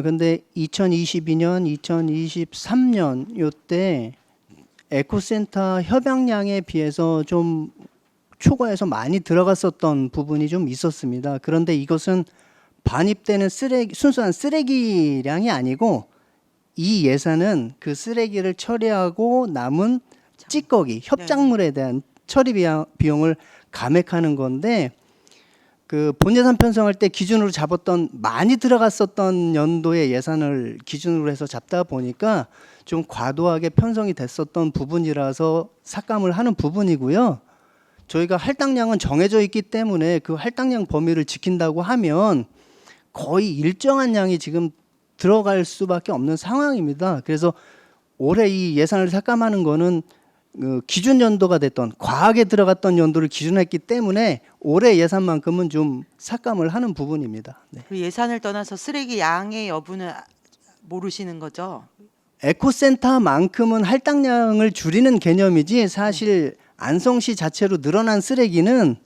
근데 2022년, 2023년 요때 에코센터 협약량에 비해서 좀 초과해서 많이 들어갔었던 부분이 좀 있었습니다. 그런데 이것은 반입되는 순수한 쓰레기량이 아니고 이 예산은 그 쓰레기를 처리하고 남은 찌꺼기, 협작물에 대한 처리 비용을 감액하는 건데 그 본예산 편성할 때 기준으로 잡았던 많이 들어갔었던 연도의 예산을 기준으로 해서 잡다 보니까 좀 과도하게 편성이 됐었던 부분이라서 삭감을 하는 부분이고요. 저희가 할당량은 정해져 있기 때문에 그 할당량 범위를 지킨다고 하면 거의 일정한 양이 지금 들어갈 수밖에 없는 상황입니다. 그래서 올해 이 예산을 삭감하는 거는 그 기준 연도가 됐던 과하게 들어갔던 연도를 기준했기 때문에 올해 예산만큼은 좀 삭감을 하는 부분입니다. 네. 그 예산을 떠나서 쓰레기 양의 여부는 모르시는 거죠? 에코센터만큼은 할당량을 줄이는 개념이지 사실 안성시 자체로 늘어난 쓰레기는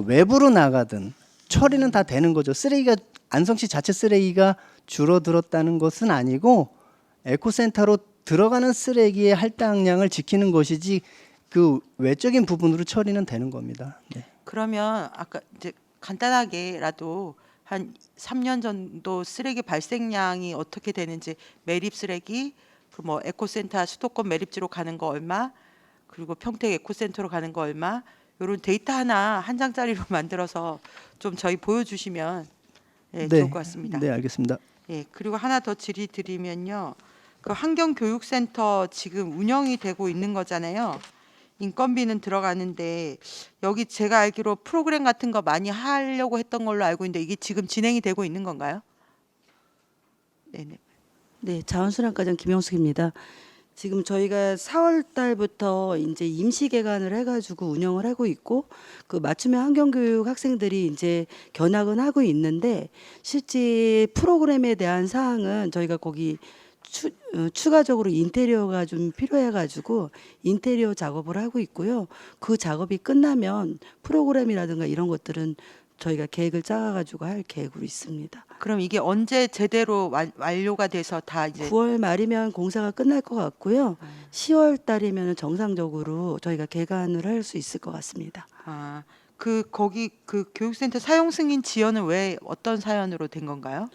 외부로 나가든 처리는 다 되는 거죠. 쓰레기가 안성시 자체 쓰레기가 줄어들었다는 것은 아니고 에코센터로 들어가는 쓰레기의 할당량을 지키는 것이지 그 외적인 부분으로 처리는 되는 겁니다. 네. 그러면 아까 이제 간단하게라도 한 3년 정도 쓰레기 발생량이 어떻게 되는지 매립 쓰레기 그 뭐 에코센터 수도권 매립지로 가는 거 얼마 그리고 평택 에코센터로 가는 거 얼마 이런 데이터 하나 한 장짜리로 만들어서 좀 저희 보여주시면 네, 좋을 것 같습니다. 네, 알겠습니다. 예, 그리고 하나 더 질의 드리면요. 그 환경교육센터 지금 운영이 되고 있는 거잖아요. 인건비는 들어가는데 여기 제가 알기로 프로그램 같은 거 많이 하려고 했던 걸로 알고 있는데 이게 지금 진행이 되고 있는 건가요? 네네. 네, 자원순환과장 김영숙입니다. 지금 저희가 4월 달부터 이제 임시 개관을 해가지고 운영을 하고 있고 그 맞춤형 환경교육 학생들이 이제 견학은 하고 있는데 실제 프로그램에 대한 사항은 저희가 거기 추가적으로 인테리어가 좀 필요해가지고 인테리어 작업을 하고 있고요. 그 작업이 끝나면 프로그램이라든가 이런 것들은 저희가 계획을 짜가지고 할 계획으로 있습니다. 그럼 이게 언제 제대로 완료가 돼서 다 이제 9월 말이면 공사가 끝날 것 같고요. 10월 달이면 정상적으로 저희가 개관을 할 수 있을 것 같습니다. 거기 그 교육센터 사용 승인 지연은 왜 어떤 사연으로 된 건가요?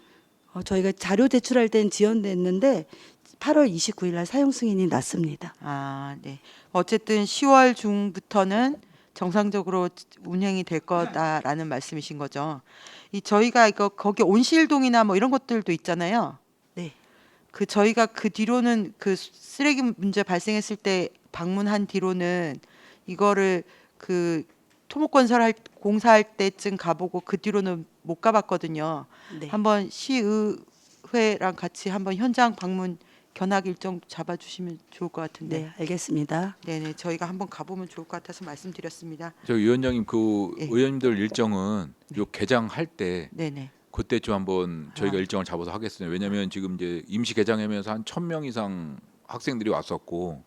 저희가 자료 제출할 땐 지연됐는데 8월 29일 날 사용 승인이 났습니다. 네. 어쨌든 10월 중부터는 정상적으로 운행이 될 거다라는 말씀이신 거죠. 저희가 이거 거기 온실동이나 뭐 이런 것들도 있잖아요. 네. 그 저희가 그 뒤로는 그 쓰레기 문제 발생했을 때 방문한 뒤로는 이거를 그 토목건설 공사할 때쯤 가보고 그 뒤로는 못 가봤거든요. 네. 한번 시의회랑 같이 한번 현장 방문 견학 일정 잡아주시면 좋을 것 같은데. 네, 알겠습니다. 네네, 저희가 한번 가보면 좋을 것 같아서 말씀드렸습니다. 저 위원장님 그 예. 의원님들 일정은 요 개장할 때 네네. 그때 좀 한번 저희가 일정을 잡아서 하겠습니다. 왜냐하면 지금 이제 임시 개장하면서 한 1,000명 이상 학생들이 왔었고,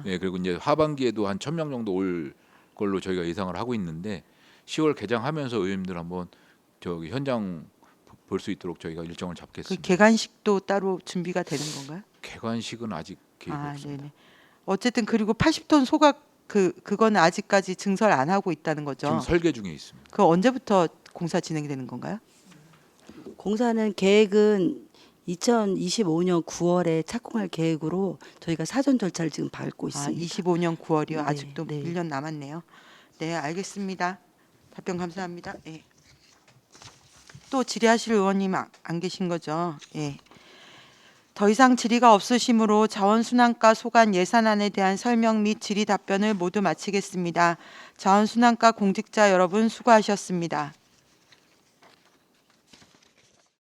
예 그리고 이제 하반기에도 한 1,000명 정도 올 걸로 저희가 예상을 하고 있는데 10월 개장하면서 의원님들 한번 저기 현장 볼 수 있도록 저희가 일정을 그 잡겠습니다. 개관식도 따로 준비가 되는 건가요? 개관식은 아직 계획이 없습니다. 네네. 어쨌든 그리고 80톤 소각 그거는 아직까지 증설 안 하고 있다는 거죠. 지금 설계 중에 있습니다. 그 언제부터 공사 진행되는 건가요? 공사는 계획은 2025년 9월에 착공할 계획으로 저희가 사전 절차를 지금 밟고 있습니다. 25년 9월이요. 네, 아직도 네. 1년 남았네요. 네, 알겠습니다. 답변 감사합니다. 예. 또 질의하실 의원님 안 계신 거죠? 예. 더 이상 질의가 없으시므로 자원순환과 소관 예산안에 대한 설명 및 질의 답변을 모두 마치겠습니다. 자원순환과 공직자 여러분 수고하셨습니다.